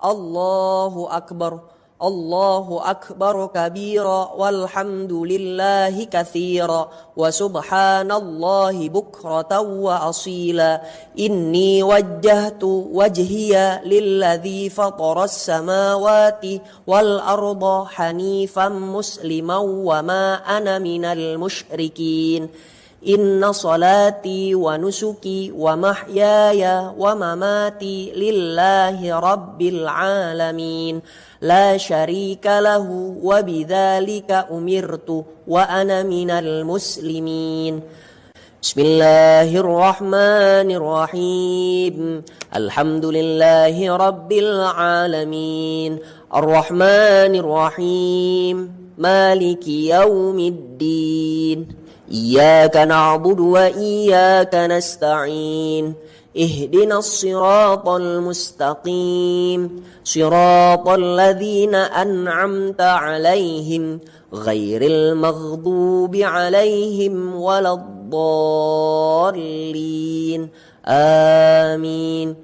الله أكبر الله أكبر كبيرا والحمد لله كثيرا وسبحان الله بكرة وأصيلا إني وجهت وجهي للذي فطر السماوات والأرض حنيفا مسلما وما أنا من المشركين إن صلاتي ونسكي ومحياي ومماتي لله رب العالمين لا شريك له وبذلك أمرت وأنا من المسلمين بسم الله الرحمن الرحيم الحمد لله رب العالمين الرحمن الرحيم مالك يوم الدين إياك نعبد وإياك نستعين اهدنا الصراط المستقيم صراط الذين أنعمت عليهم غير المغضوب عليهم ولا الضالين آمين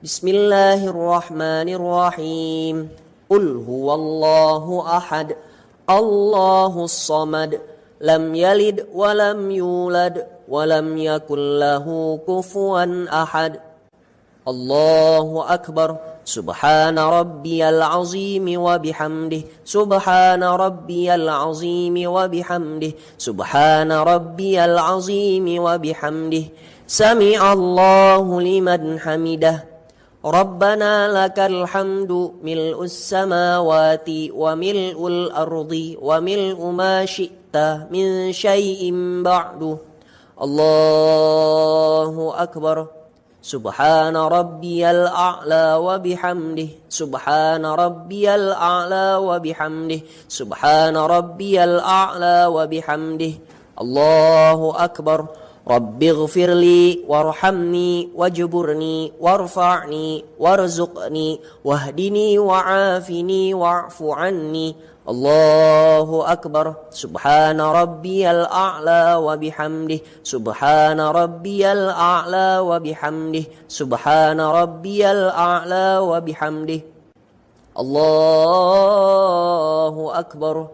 بسم الله الرحمن الرحيم قل هو الله أحد الله الصمد لم يلد ولم يولد ولم يكن له كفوا أحد الله أكبر سبحان ربي العظيم وبحمده سبحان ربي العظيم وبحمده سبحان ربي العظيم وبحمده سمع الله لمن حمده ربنا لك الحمد ملء السماوات وملء الأرض وملء ما شئت من شيء بعد الله أكبر سبحان ربي الأعلى وبحمده سبحان ربي الأعلى وبحمده سبحان ربي الأعلى وبحمده الله أكبر رب اغفر لي وارحمني واجبرني وارفعني وارزقني واهدني وعافني واعف عني الله أكبر سبحان ربي الأعلى وبحمده سبحان ربي الأعلى وبحمده سبحان ربي الأعلى وبحمده الله أكبر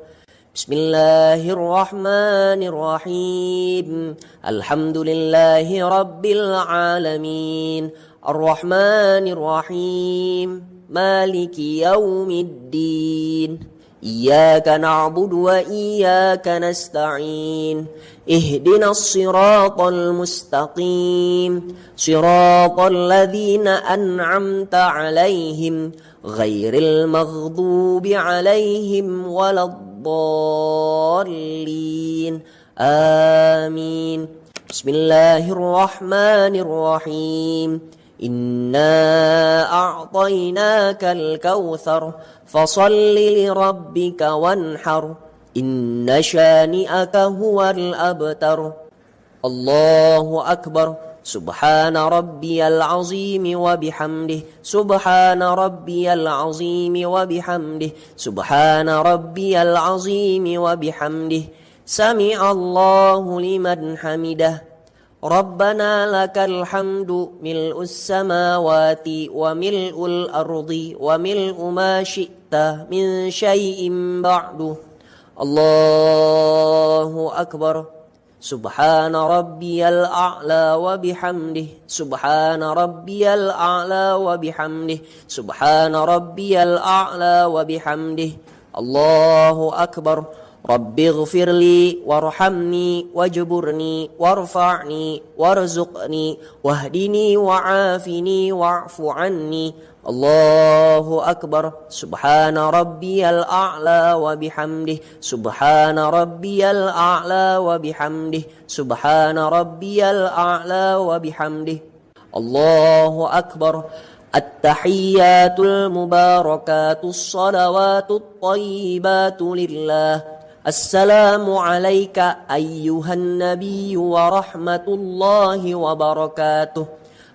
بسم الله الرحمن الرحيم الحمد لله رب العالمين الرحمن الرحيم مالك يوم الدين إياك نعبد وإياك نستعين اهدنا الصراط المستقيم صراط الذين أنعمت عليهم غير المغضوب عليهم ولا الضالين آمين بسم الله الرحمن الرحيم إنا أعطيناك الكوثر فصل لربك وانحر إن شانئك هو الأبتر الله أكبر سبحان ربي العظيم وبحمده سبحان ربي العظيم وبحمده سبحان ربي العظيم وبحمده سمع الله لمن حمده ربنا لك الحمد ملء السماوات وملء الأرض وملء ما شئت من شيء بعد الله أكبر سبحان ربي الأعلى وبحمده سبحان ربي الأعلى وبحمده سبحان ربي الأعلى وبحمده الله أكبر رب اغفر لي وارحمني واجبرني وارفعني وارزقني واهدني وعافني واعف عني الله أكبر سبحان ربي الأعلى وبحمده سبحان ربي الأعلى وبحمده سبحان ربي الأعلى وبحمده الله أكبر التحيات المباركات الصلوات الطيبات لله السلام عليك أيها النبي ورحمة الله وبركاته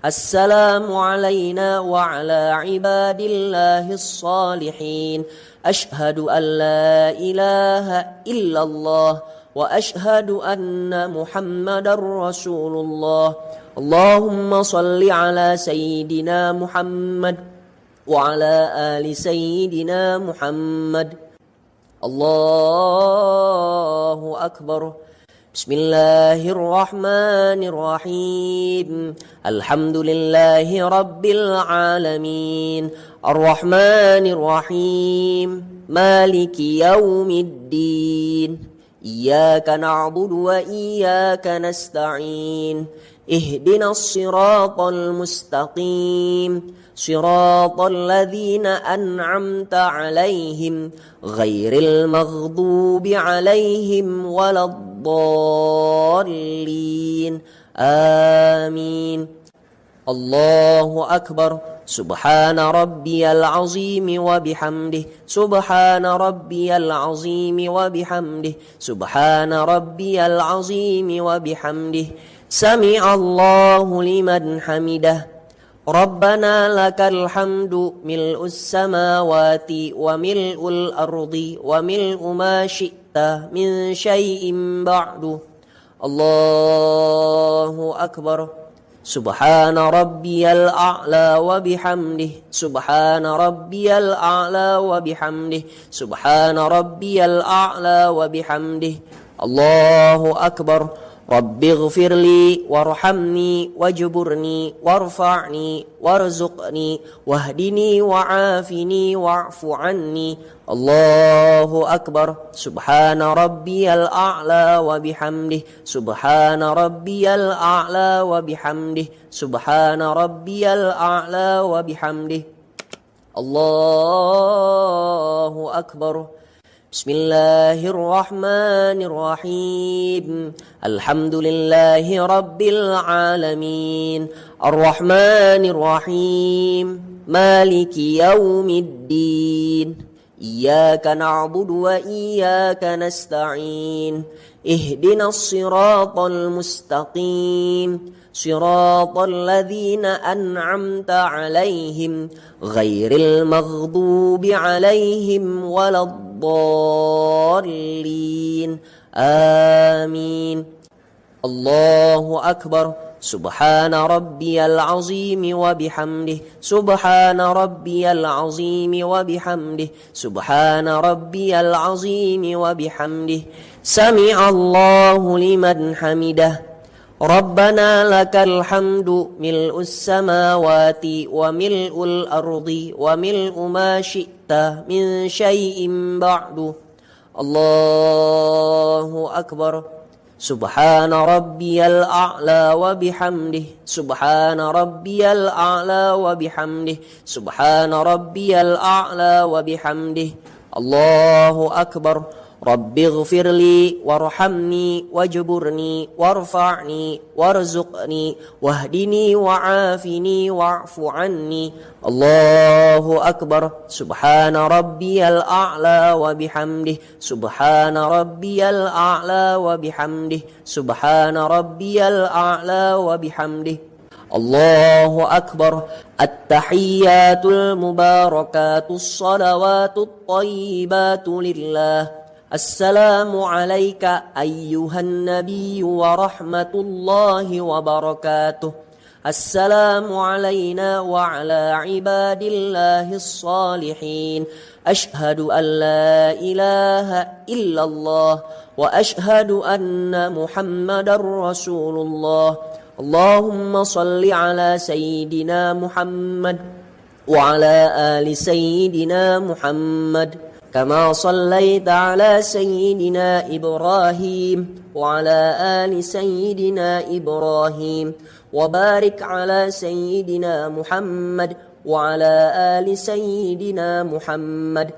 السلام علينا وعلى عباد الله الصالحين أشهد أن لا إله إلا الله وأشهد أن محمدا رسول الله اللهم صل على سيدنا محمد وعلى آل سيدنا محمد. الله أكبر. بسم الله الرحمن الرحيم. الحمد لله رب العالمين الرحمن الرحيم مالك يوم الدين إياك نعبد وإياك نستعين اهدنا الصراط المستقيم صراط الذين أنعمت عليهم غير المغضوب عليهم ولا الضالين آمين. الله أكبر. سبحان ربي العظيم وبحمده سبحان ربي العظيم وبحمده سبحان ربي العظيم وبحمده سمع الله لمن حمده ربنا لك الحمد ملء السماوات وملء الأرض وملء ما شئت من شيء بعد. الله أكبر. سبحان ربي الأعلى وبحمده سبحان ربي الأعلى وبحمده سبحان ربي الأعلى وبحمده. الله أكبر. رب اغفر لي وارحمني واجبرني وارفعني وارزقني واهدني وعافني واعف عني. الله أكبر. سبحان ربي الأعلى وبحمده سبحان ربي الأعلى وبحمده سبحان ربي الأعلى وبحمده. الله أكبر. بسم الله الرحمن الرحيم. الحمد لله رب العالمين الرحمن الرحيم مالك يوم الدين إياك نعبد وإياك نستعين اهدنا الصراط المستقيم صراط الذين أنعمت عليهم غير المغضوب عليهم ولا الضالين آمين. الله أكبر. سبحان ربي العظيم وبحمده سبحان ربي العظيم وبحمده سبحان ربي العظيم وبحمده سمع الله لمن حمده ربنا لك الحمد ملء السماوات وملء الأرض وملء ما شئت من شيء بعد. الله أكبر. سبحان ربي الأعلى وبحمده سبحان ربي الأعلى وبحمده سبحان ربي الأعلى وبحمده. الله أكبر. رب اغفر لي وارحمني واجبرني وارفعني وارزقني واهدني وعافني واعف عني. الله أكبر. سبحان ربي الأعلى وبحمده سبحان ربي الأعلى وبحمده سبحان ربي الأعلى وبحمده. الله أكبر. التحيات المباركات الصلوات الطيبات لله. السلام عليك أيها النبي ورحمة الله وبركاته. السلام علينا وعلى عباد الله الصالحين. أشهد أن لا إله إلا الله وأشهد أن محمدا رسول الله. اللهم صل على سيدنا محمد وعلى آل سيدنا محمد كما صليت على سيدنا إبراهيم وعلى آل سيدنا إبراهيم وبارك على سيدنا محمد وعلى آل سيدنا محمد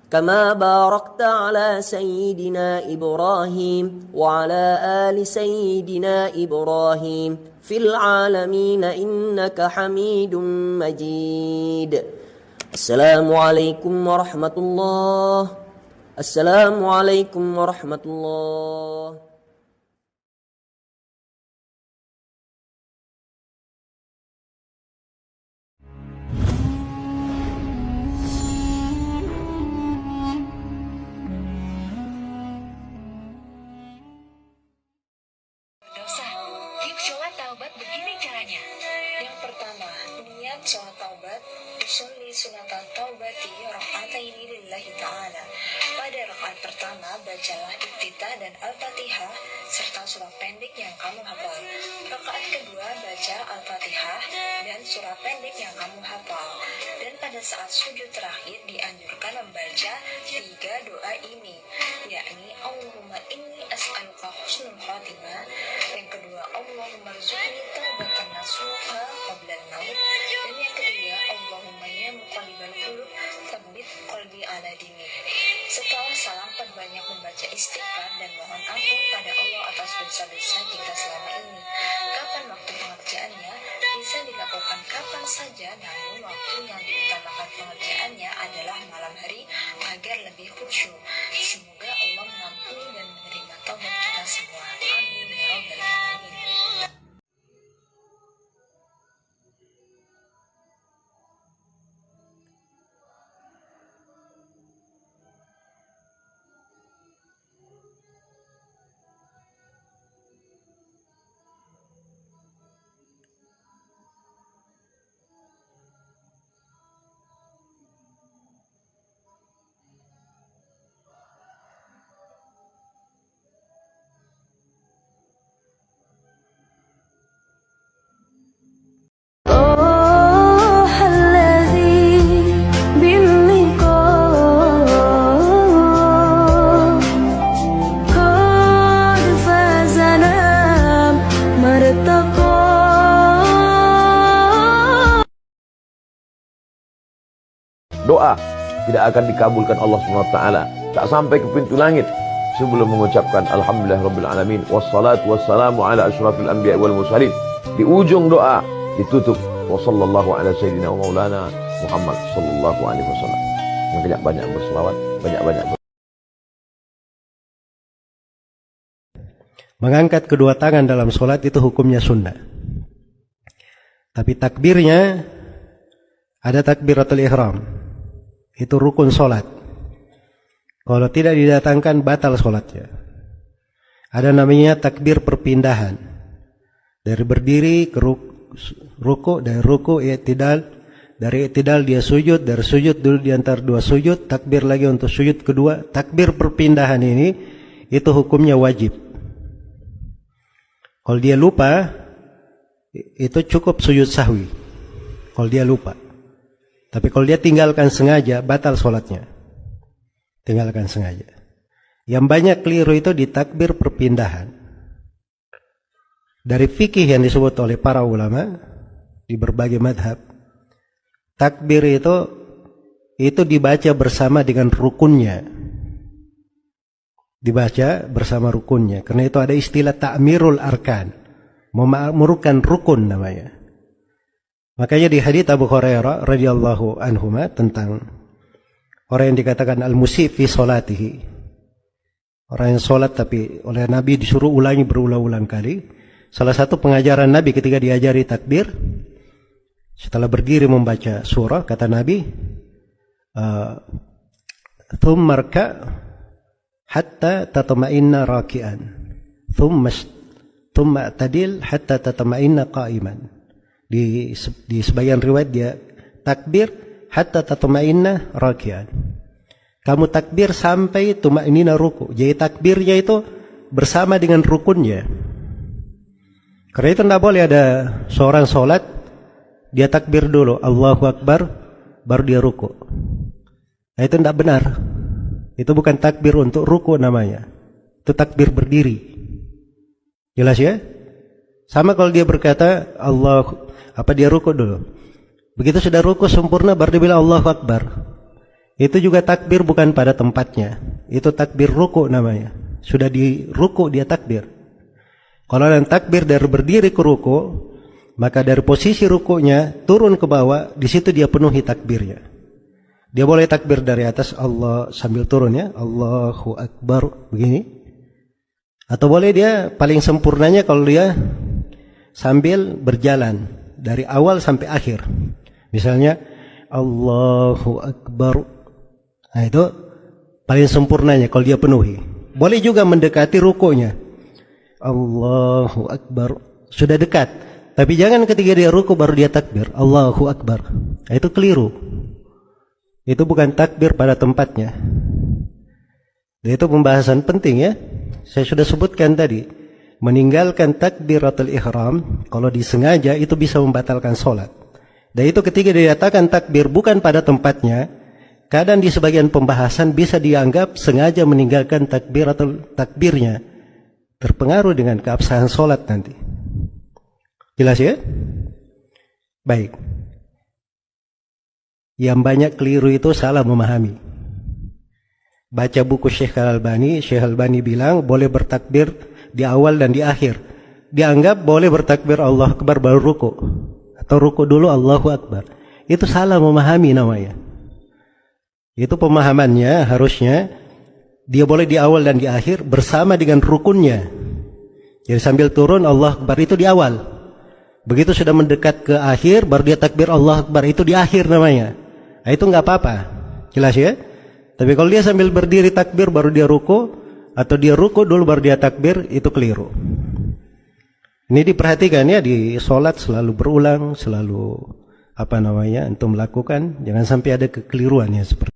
كما باركت على سيدنا إبراهيم وعلى آل سيدنا إبراهيم في العالمين إنك حميد مجيد. السلام عليكم ورحمة الله. السلام عليكم ورحمة الله. Dosa. Yuk sholat taubat begini caranya. Yang pertama, niat sholat taubat. Usolli sunatan taubati raka'ataini lillahi ta'ala. Pada rakaat pertama, bacalah iftitah dan al-fatihah serta surah pendek yang kamu hafal. Rakaat kedua, baca al-fatihah dan surah pendek yang kamu hafal. Dan pada saat sujud terakhir dianjurkan membaca 3 doa ini, yakni Allahumma inni as'aluka husnul khatimah, yang kedua Allahumma rzuqni taubatan nasuha qabla al-maut, dan yang ketiga Allahumma ya muqallibal qulub tsabbit qalbi ala dinik. Setelah salam, perbanyak membaca istighfar dan mohon ampun pada Allah atas dosa-dosa kita selama ini. Kapan waktu pengerjaannya? Bisa dilakukan kapan saja, namun waktu yang diutamakan pengerjaannya adalah malam hari agar lebih khusyuk. Semoga Allah mengampuni dan menerima taubat kita semua. Amin ya rabbal alamin. Doa tidak akan dikabulkan Allah SWT tak sampai ke pintu langit sebelum mengucapkan Alhamdulillah Rabbil Alamin wassalatu wassalamu ala ashrafil anbiya wal mursalin. Di ujung doa ditutup wassallallahu ala sayyidina wa maulana Muhammad sallallahu alaihi wasallam. Banyak-banyak berselawat, banyak-banyak Mengangkat kedua tangan dalam sholat itu hukumnya sunnah. Tapi takbirnya ada takbiratul ihram. Itu rukun sholat. Kalau tidak didatangkan batal sholatnya. Ada namanya takbir perpindahan. Dari berdiri ke ruku, dari ruku i'tidal, dari i'tidal dia sujud, dari sujud dulu di antara dua sujud, takbir lagi untuk sujud kedua. Takbir perpindahan ini itu hukumnya wajib. Kalau dia lupa, itu cukup sujud sahwi. Kalau dia lupa. Tapi kalau dia tinggalkan sengaja, batal sholatnya. Tinggalkan sengaja. Yang banyak keliru itu di takbir perpindahan. Dari fikih yang disebut oleh para ulama di berbagai madhab, takbir itu dibaca bersama dengan rukunnya. Dibaca bersama rukunnya. Karena itu ada istilah ta'mirul arkan. Memakmurkan rukun namanya. Makanya di hadits Abu Hurairah radhiyallahu anhuma tentang orang yang dikatakan al-musi' fi sholatihi. Orang yang sholat tapi oleh Nabi disuruh ulangi berulang-ulang kali. Salah satu pengajaran Nabi ketika diajari takbir, setelah berdiri membaca surah, kata Nabi, "Tsummarka hatta tatma'inna raki'an, tsumma tadil hatta tatma'inna qa'iman." Di sebagian riwayat dia takbir hatta tatma'inna raki'an. Kamu takbir sampai tuma'inina ruku. Jadi takbirnya itu bersama dengan rukunnya. Karena itu tidak boleh ada seorang sholat dia takbir dulu Allahu Akbar baru dia ruku. Nah, itu tidak benar. Itu bukan takbir untuk ruku namanya. Itu takbir berdiri. Jelas ya? Sama kalau dia berkata dia ruku dulu. Begitu sudah ruku sempurna baru dia bilang Allahu Akbar. Itu juga takbir bukan pada tempatnya. Itu takbir ruku namanya. Sudah di ruku dia takbir. Kalau ada takbir dari berdiri ke ruku, maka dari posisi rukunya turun ke bawah, di situ dia penuhi takbirnya. Dia boleh takbir dari atas Allah sambil turun ya, Allahu Akbar begini. Atau boleh dia paling sempurnanya kalau dia sambil berjalan dari awal sampai akhir. Misalnya Allahu Akbar. Nah itu paling sempurnanya kalau dia penuhi. Boleh juga mendekati rukunya. Allahu Akbar. Sudah dekat. Tapi jangan ketika dia ruku baru dia takbir. Allahu Akbar. Nah, itu keliru. Itu bukan takbir pada tempatnya. Itu pembahasan penting ya. Saya sudah sebutkan tadi, meninggalkan takbiratul ihram kalau disengaja itu bisa membatalkan sholat. Dan itu ketika dikatakan takbir bukan pada tempatnya, kadang di sebagian pembahasan bisa dianggap sengaja meninggalkan takbirnya, terpengaruh dengan keabsahan sholat nanti. Jelas ya? Baik. Yang banyak keliru itu salah memahami. Baca buku Syekh Al-Albani, Syekh Al-Albani bilang boleh bertakbir di awal dan di akhir. Dianggap boleh bertakbir Allah Akbar baru ruku, atau ruku dulu Allahu Akbar. Itu salah memahami namanya. Itu pemahamannya harusnya dia boleh di awal dan di akhir bersama dengan rukunnya. Jadi sambil turun Allah Akbar itu di awal. Begitu sudah mendekat ke akhir baru dia takbir Allah Akbar, itu di akhir namanya. Nah, itu nggak apa-apa. Jelas ya? Tapi kalau dia sambil berdiri takbir baru dia ruku, atau dia ruku dulu baru dia takbir, itu keliru. Ini diperhatikan ya, di sholat selalu berulang, selalu untuk melakukan, jangan sampai ada kekeliruan ya seperti.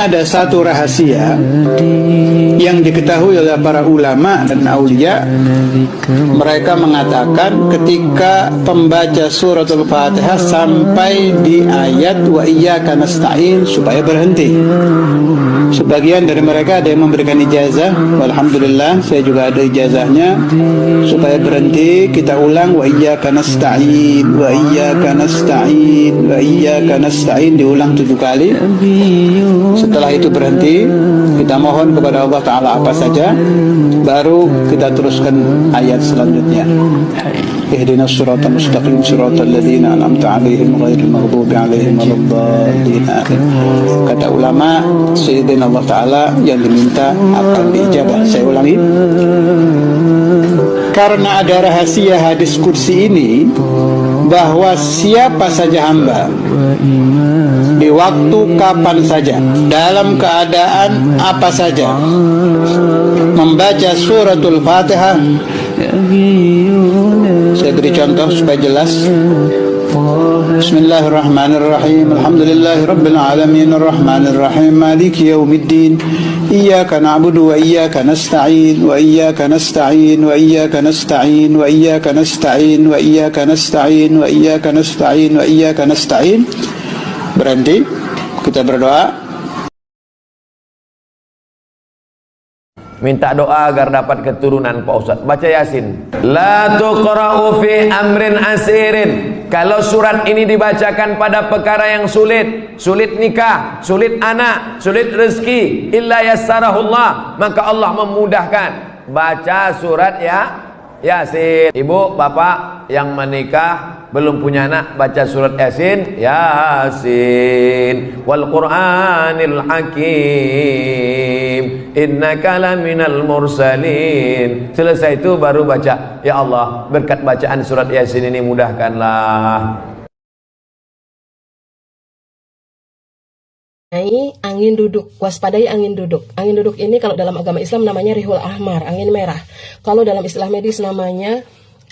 Ada satu rahasia yang diketahui oleh para ulama dan aulia. Mereka mengatakan ketika pembaca suratul Fatihah sampai di ayat wa iyyaka nasta'in supaya berhenti. Sebagian dari mereka ada yang memberikan ijazah, alhamdulillah saya juga ada ijazahnya, supaya berhenti kita ulang wa iyyaka nasta'in, wa iyyaka nasta'in, wa iyyaka nasta'in, diulang 7 kali. Setelah itu berhenti, kita mohon kepada Allah Ta'ala apa saja, baru kita teruskan ayat selanjutnya. Ihdinas siratal mustaqim siratal ladzina an'amta 'alaihim ghairil maghdubi 'alaihim waladdallin. Kata ulama, sayyidina Allah Ta'ala yang diminta akan diijabah. Saya ulangi. Karena ada rahasia hadis kursi ini, bahwa siapa saja hamba di waktu kapan saja, dalam keadaan apa saja, membaca suratul Fatihah. Saya beri contoh supaya jelas. Bismillahirrahmanirrahim. Alhamdulillahirabbil alamin arrahmanir rahim maliki yaumiddin. Iyyaka na'budu wa iyyaka nasta'in wa iyyaka nasta'in wa iyyaka nasta'in wa iyyaka nasta'in wa iyyaka nasta'in wa iyyaka nasta'in wa iyyaka nasta'in. Berhenti, kita berdoa. Minta doa agar dapat keturunan Pak Ustaz. Baca Yasin. La tuqra'u fi amrin asirin. Kalau surat ini dibacakan pada perkara yang sulit, sulit nikah, sulit anak, sulit rezeki, illa yassarahullah, maka Allah memudahkan. Baca surat Yasin. Ibu, bapak yang menikah belum punya anak, baca surat Yasin. Yasin wal Qur'anil Hakim, innaka laminal mursalin. Selesai itu baru baca, ya Allah, berkat bacaan surat Yasin ini mudahkanlah. Angin duduk, waspadai angin duduk. Angin duduk ini kalau dalam agama Islam namanya rihul ahmar, angin merah. Kalau dalam istilah medis namanya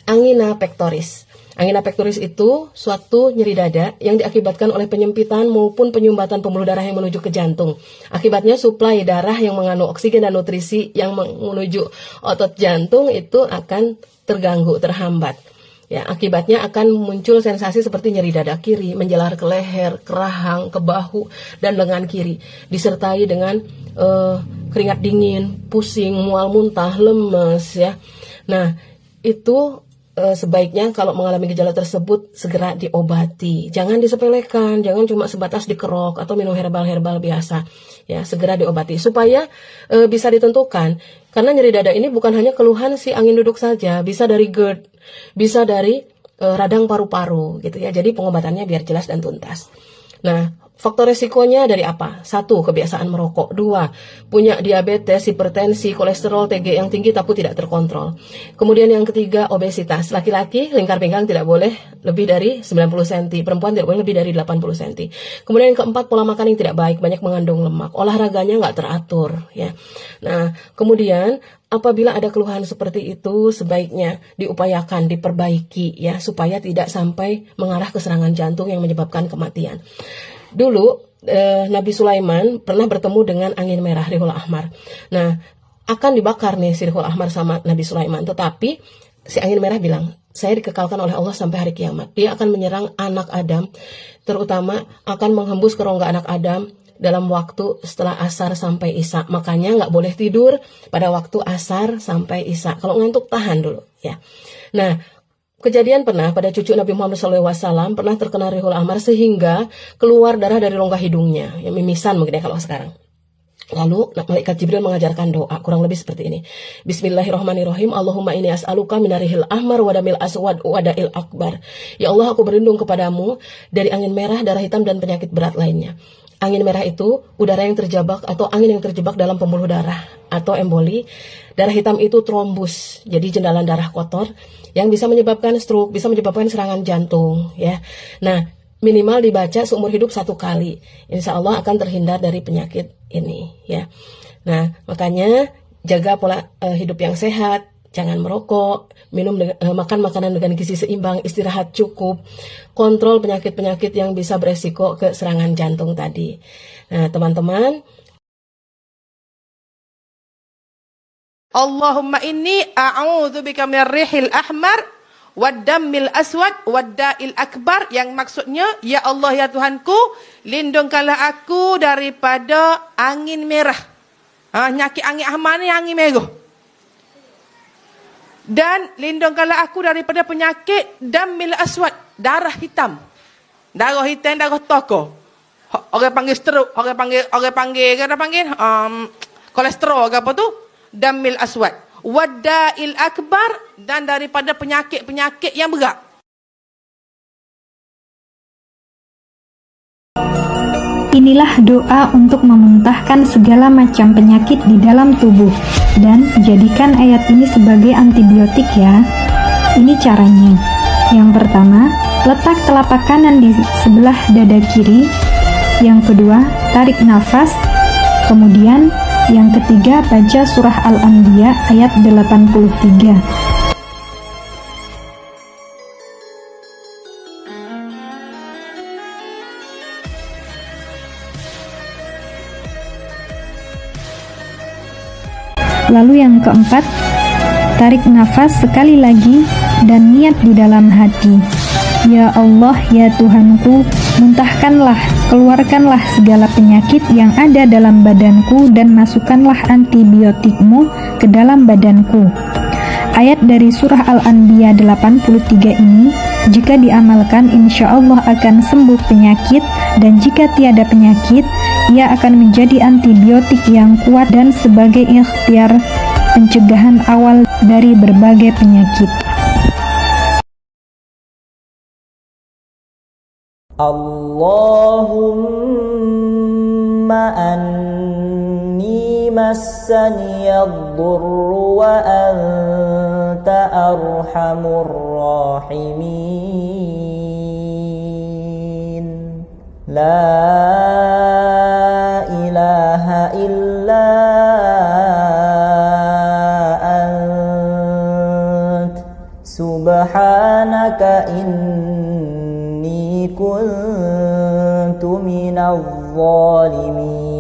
angina pectoris. Angina pectoris itu suatu nyeri dada yang diakibatkan oleh penyempitan maupun penyumbatan pembuluh darah yang menuju ke jantung. Akibatnya suplai darah yang mengandung oksigen dan nutrisi yang menuju otot jantung itu akan terganggu, terhambat. Ya, akibatnya akan muncul sensasi seperti nyeri dada kiri, menjalar ke leher, ke rahang, ke bahu, dan lengan kiri. Disertai dengan keringat dingin, pusing, mual muntah, lemes. Ya. Nah, itu sebaiknya kalau mengalami gejala tersebut segera diobati. Jangan disepelekan, jangan cuma sebatas dikerok atau minum herbal-herbal biasa. Ya, segera diobati supaya bisa ditentukan. Karena nyeri dada ini bukan hanya keluhan si angin duduk saja, bisa dari GERD, bisa dari radang paru-paru gitu ya. Jadi pengobatannya biar jelas dan tuntas. Nah, faktor resikonya dari apa? 1. Kebiasaan merokok. 2. Punya diabetes, hipertensi, kolesterol, TG yang tinggi tapi tidak terkontrol. Kemudian yang ketiga, obesitas. Laki-laki lingkar pinggang tidak boleh lebih dari 90 cm. Perempuan tidak boleh lebih dari 80 cm. Kemudian yang keempat, pola makan yang tidak baik, banyak mengandung lemak. Olahraganya nggak teratur. Ya. Nah, kemudian apabila ada keluhan seperti itu, sebaiknya diupayakan, diperbaiki ya, supaya tidak sampai mengarah ke serangan jantung yang menyebabkan kematian. Dulu Nabi Sulaiman pernah bertemu dengan angin merah rihul ahmar. Nah, akan dibakar nih si rihul ahmar sama Nabi Sulaiman. Tetapi si angin merah bilang, saya dikekalkan oleh Allah sampai hari kiamat. Dia akan menyerang anak Adam, terutama akan menghembus ke rongga anak Adam dalam waktu setelah asar sampai isya. Makanya nggak boleh tidur pada waktu asar sampai isya. Kalau ngantuk tahan dulu ya. Nah, kejadian pernah pada cucu Nabi Muhammad SAW pernah terkena rihul ahmar sehingga keluar darah dari rongga hidungnya, ya, mimisan mungkin ya kalau sekarang. Lalu malaikat Jibril mengajarkan doa kurang lebih seperti ini. Bismillahirrahmanirrahim. Allahumma inni as'aluka minarihil ahmar wadamil aswad wadail akbar. Ya Allah, aku berlindung kepadamu dari angin merah, darah hitam dan penyakit berat lainnya. Angin merah itu udara yang terjebak atau angin yang terjebak dalam pembuluh darah atau emboli. Darah hitam itu trombus, jadi jendalan darah kotor yang bisa menyebabkan stroke, bisa menyebabkan serangan jantung. Ya, nah minimal dibaca seumur hidup 1 kali. Insya Allah akan terhindar dari penyakit ini. Ya, nah makanya jaga pola hidup yang sehat. Jangan merokok, makan makanan dengan gizi seimbang, istirahat cukup, kontrol penyakit-penyakit yang bisa beresiko ke serangan jantung tadi. Nah, teman-teman, Allahumma inni a'udzubika minar rihil ahmar wad-dammil aswad wad-da'il akbar, yang maksudnya, ya Allah ya Tuhanku, lindungkanlah aku daripada angin merah. Nyakit angin ahmar ni angin merah. Dan lindungkanlah aku daripada penyakit dammil aswad, darah hitam. Darah hitam, darah toko. Orang panggil stroke, orang panggil kolesterol apa tu? Dammil aswad. Wada'il akbar, dan daripada penyakit-penyakit yang berat. Inilah doa untuk memuntahkan segala macam penyakit di dalam tubuh dan jadikan ayat ini sebagai antibiotik ya. Ini caranya. Yang pertama, letak telapak kanan di sebelah dada kiri. Yang kedua, tarik nafas. Kemudian, yang ketiga, baca surah Al-Anbiya ayat 83. Lalu yang keempat, tarik nafas sekali lagi dan niat di dalam hati. Ya Allah, ya Tuhanku, muntahkanlah, keluarkanlah segala penyakit yang ada dalam badanku dan masukkanlah antibiotikmu ke dalam badanku. Ayat dari surah Al-Anbiya 83 ini, jika diamalkan insya Allah akan sembuh penyakit, dan jika tiada penyakit, ia akan menjadi antibiotik yang kuat dan sebagai ikhtiar pencegahan awal dari berbagai penyakit. Allahumma anni massaniyad-dhurru wa anta arhamur rahimin. La ilaha illa ant subhanaka inni kuntu minadh dhalimin.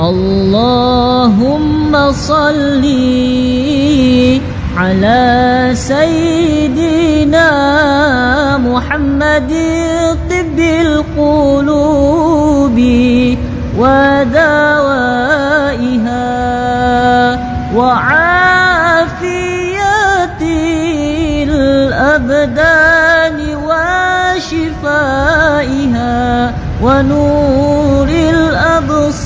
Allahumma salli ala sayyidina Muhammadin tibbil qulubi wa dawaiha wa afiyatil abdani wa shifaiha wa nuril absari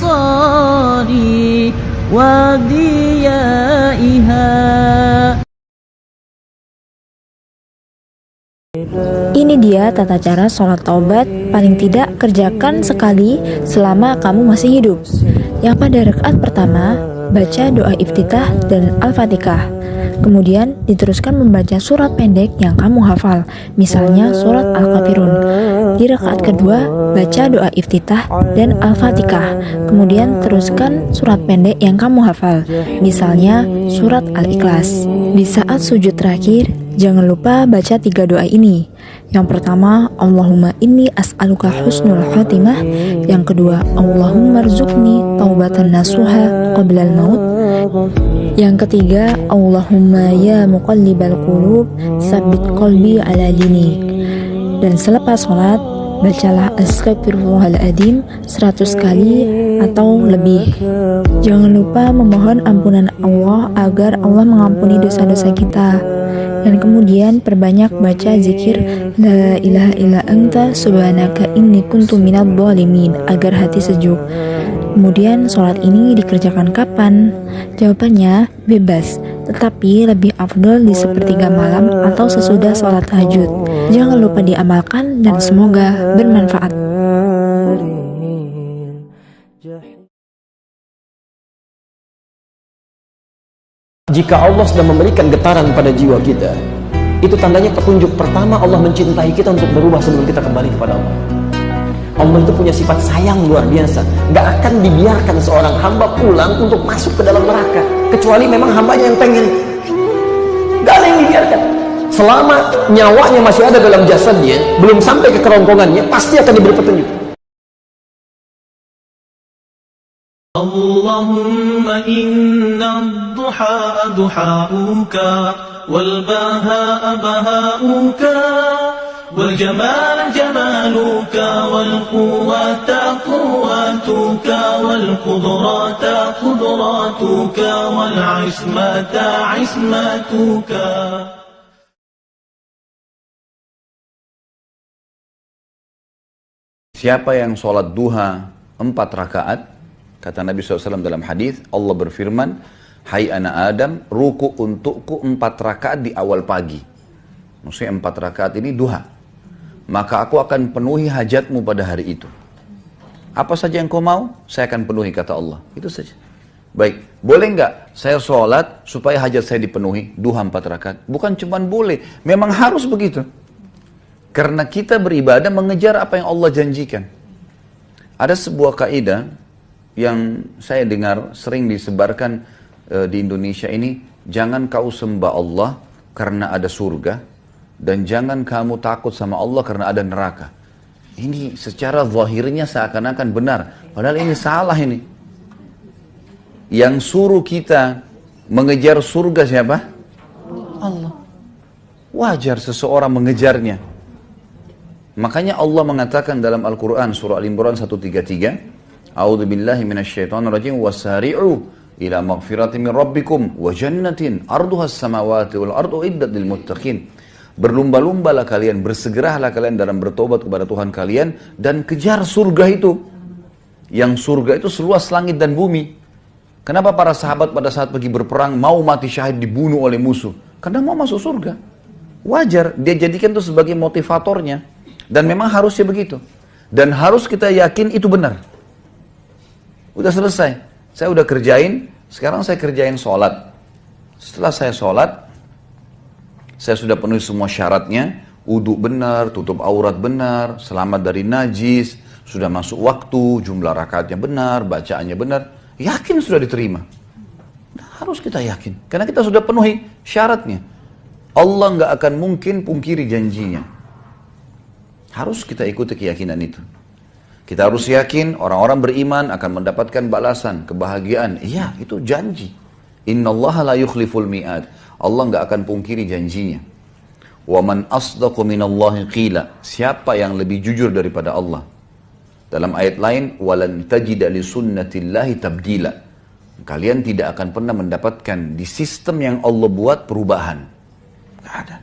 wa diyaiha. Ini dia tata cara sholat taubat, paling tidak kerjakan sekali selama kamu masih hidup. Yang pada rakaat pertama, baca doa iftitah dan Al-Fatihah. Kemudian diteruskan membaca surat pendek yang kamu hafal, misalnya surat Al-Kafirun. Di rakaat kedua, baca doa iftitah dan Al-Fatihah. Kemudian teruskan surat pendek yang kamu hafal, misalnya surat Al-Ikhlas. Di saat sujud terakhir, Jangan lupa baca 3 doa ini. Yang pertama, Allahumma inni as'aluka husnul khotimah. Yang kedua, Allahumma rzuqni taubatan nasuha qablal maut. Yang ketiga, Allahumma ya muqallibal qulub tsabbit qalbi ala dini. Dan selepas sholat, bacalah Astaghfirullahaladzim 100 kali atau lebih. Jangan lupa memohon ampunan Allah agar Allah mengampuni dosa-dosa kita. Dan kemudian perbanyak baca zikir La ilaha illa anta subhanaka inni kuntu minadh dhalimin agar hati sejuk. Kemudian sholat ini dikerjakan kapan? Jawabannya bebas, tetapi lebih afdol di sepertiga malam atau sesudah sholat tahajud. Jangan lupa diamalkan dan semoga bermanfaat. Jika Allah sudah memberikan getaran pada jiwa kita, itu tandanya petunjuk pertama Allah mencintai kita untuk berubah sebelum kita kembali kepada Allah. Allah itu punya sifat sayang luar biasa. Gak akan dibiarkan seorang hamba pulang untuk masuk ke dalam neraka, kecuali memang hambanya yang pengen. Gak ada yang dibiarkan. Selama nyawanya masih ada dalam jasadnya, belum sampai ke kerongkongannya, pasti akan diberi petunjuk. Allahumma inna ad-duha duhauka wal bahaa bahauka wal jamal jamaluka wal quwwata quwwatuka wal qudrata qudratuka wal ismata ismatuka. Siapa yang sholat duha 4 rakaat, kata Nabi SAW dalam hadis, Allah berfirman, hai anak Adam, ruku untukku 4 rakaat di awal pagi. Maksudnya 4 rakaat ini duha. Maka aku akan penuhi hajatmu pada hari itu. Apa saja yang kau mau, saya akan penuhi, kata Allah. Itu saja. Baik, boleh nggak saya sholat supaya hajat saya dipenuhi? Duha 4 rakaat. Bukan cuma boleh, memang harus begitu. Karena kita beribadah mengejar apa yang Allah janjikan. Ada sebuah kaidah yang saya dengar sering disebarkan di Indonesia ini, jangan kau sembah Allah karena ada surga, dan jangan kamu takut sama Allah karena ada neraka. Ini secara zahirnya seakan-akan benar, padahal ini salah ini. Yang suruh kita mengejar surga siapa? Allah. Wajar seseorang mengejarnya. Makanya Allah mengatakan dalam Al-Quran surah Al-Imran 133, A'udzu billahi minasyaitonir rajim, wasari'u ila maghfiratin min rabbikum wa jannatin arduha as-samawati wal ardu iddat lil muttaqin. Berlumba-lumbalah kalian, bersegeralah kalian dalam bertobat kepada Tuhan kalian dan kejar surga itu. Yang surga itu seluas langit dan bumi. Kenapa para sahabat pada saat pergi berperang mau mati syahid dibunuh oleh musuh? Karena mau masuk surga. Wajar, dia jadikan itu sebagai motivatornya. Dan memang harusnya begitu. Dan harus kita yakin itu benar. Udah selesai. Saya udah kerjain, sekarang saya kerjain sholat. Setelah saya sholat, saya sudah penuhi semua syaratnya. Wudu benar, tutup aurat benar, selamat dari najis, sudah masuk waktu, jumlah rakaatnya benar, bacaannya benar. Yakin sudah diterima. Harus kita yakin. Karena kita sudah penuhi syaratnya. Allah nggak akan mungkin pungkiri janjinya. Harus kita ikuti keyakinan itu. Kita harus yakin orang-orang beriman akan mendapatkan balasan, kebahagiaan. Iya, itu janji. Innallaha la yukhliful mi'ad. Allah nggak akan pungkiri janjinya. Wa man asdaqu minallahi qila. Siapa yang lebih jujur daripada Allah? Dalam ayat lain, walan tajida li sunnatillahi tabdila. Kalian tidak akan pernah mendapatkan di sistem yang Allah buat perubahan. Nggak ada.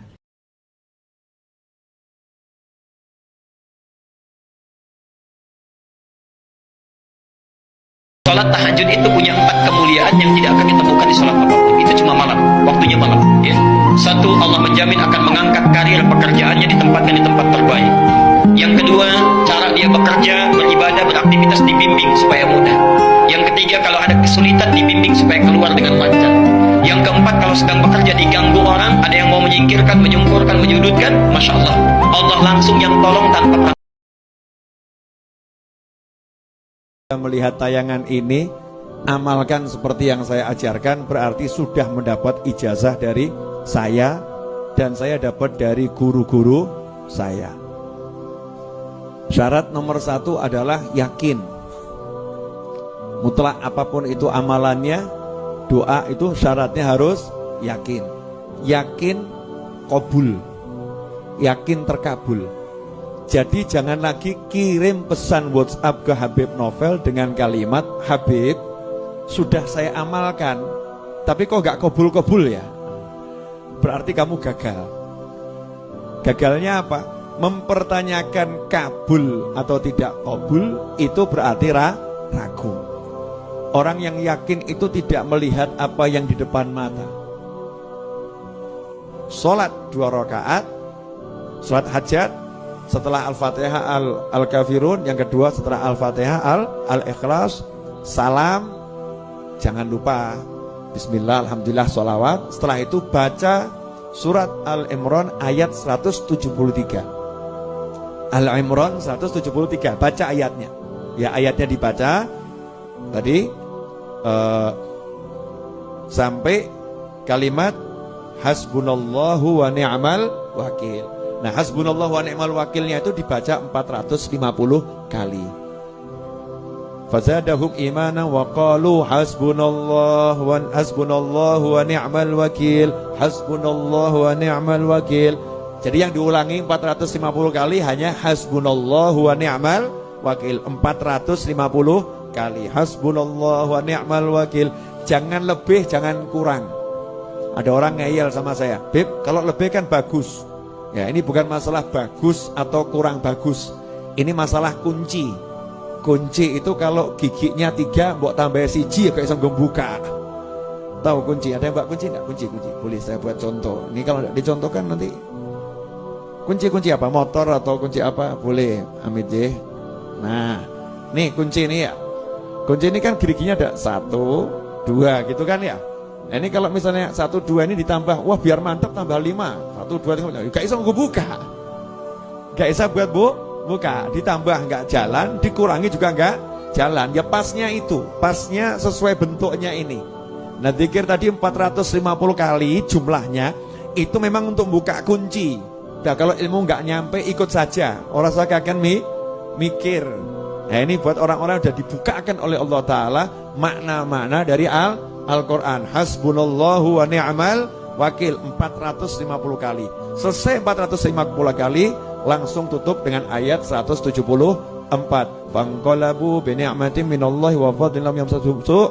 Salat tahajud itu punya 4 kemuliaan yang tidak akan ditemukan di salat apapun. Itu cuma malam, waktunya malam. Ya. 1, Allah menjamin akan mengangkat karir pekerjaannya, ditempatkan di tempat terbaik. Yang kedua, cara dia bekerja, beribadah, beraktivitas dibimbing supaya mudah. Yang ketiga, kalau ada kesulitan dibimbing supaya keluar dengan lancar. Yang keempat, kalau sedang bekerja diganggu orang, ada yang mau menyingkirkan, menyungkurkan, menyudutkan, Masya Allah, Allah langsung yang tolong tanpa melihat tayangan ini, amalkan seperti yang saya ajarkan, berarti sudah mendapat ijazah dari saya dan saya dapat dari guru-guru saya. Syarat nomor 1 adalah yakin. Mutlak apapun itu amalannya, doa itu syaratnya harus yakin. Yakin qabul, yakin terkabul. Jadi jangan lagi kirim pesan WhatsApp ke Habib Novel dengan kalimat, Habib, sudah saya amalkan, tapi kok gak kabul-kabul ya? Berarti kamu gagal. Gagalnya apa? Mempertanyakan kabul atau tidak kabul, itu berarti ragu. Orang yang yakin itu tidak melihat apa yang di depan mata. Sholat 2 rakaat, sholat hajat, setelah Al-Fatihah Al-Kafirun, yang kedua setelah Al-Fatihah Al-Ikhlas, salam, jangan lupa Bismillah, Alhamdulillah, sholawat. Setelah itu baca surat Al-Imran ayat 173. Al-Imran 173, baca ayatnya. Ya, ayatnya dibaca tadi sampai kalimat hasbunallahu wa ni'mal wakil. Nah, hasbunallahu wa ni'mal wakilnya itu dibaca 450 kali. Fazadahum imanan wa qalu hasbunallahu wa ni'mal wakil, hasbunallahu wa ni'mal wakil. Jadi yang diulangi 450 kali hanya hasbunallahu wa ni'mal wakil, 450 kali hasbunallahu wa ni'mal wakil. Jangan lebih, jangan kurang. Ada orang ngeyel sama saya, Beb, kalau lebih kan bagus. Ya, ini bukan masalah bagus atau kurang bagus. Ini masalah kunci. Kunci itu kalau giginya 3, mbok tambah siji ya kayak bisa buka. Tahu kunci? Ada yang mbak kunci enggak? Kunci. Boleh saya buat contoh. Ini kalau tidak dicontohkan nanti. Kunci apa? Motor atau kunci apa? Boleh. Amit J. Nah, nih kunci ini ya. Kunci ini kan giginya ada 1, 2 gitu kan ya. Nah, ini kalau misalnya 1, 2 ini ditambah, wah biar mantap tambah 5. 1, 2, 3, gak bisa buka. Gak bisa buat buka. Ditambah nggak jalan, dikurangi juga nggak jalan. Ya pasnya itu, pasnya sesuai bentuknya ini. Nah, dzikir tadi 450 kali jumlahnya, itu memang untuk buka kunci. Nah, kalau ilmu nggak nyampe ikut saja. Orang saya akan mikir. Nah, ini buat orang-orang sudah dibukakan oleh Allah Ta'ala makna-makna dari Al-Quran. Hasbunallahu wa ni'mal wakil 450 kali. Selesai 450 kali, langsung tutup dengan ayat 174. Fanqalabu bi ni'matin minallahi wa fadlin lam yamsasuhum su'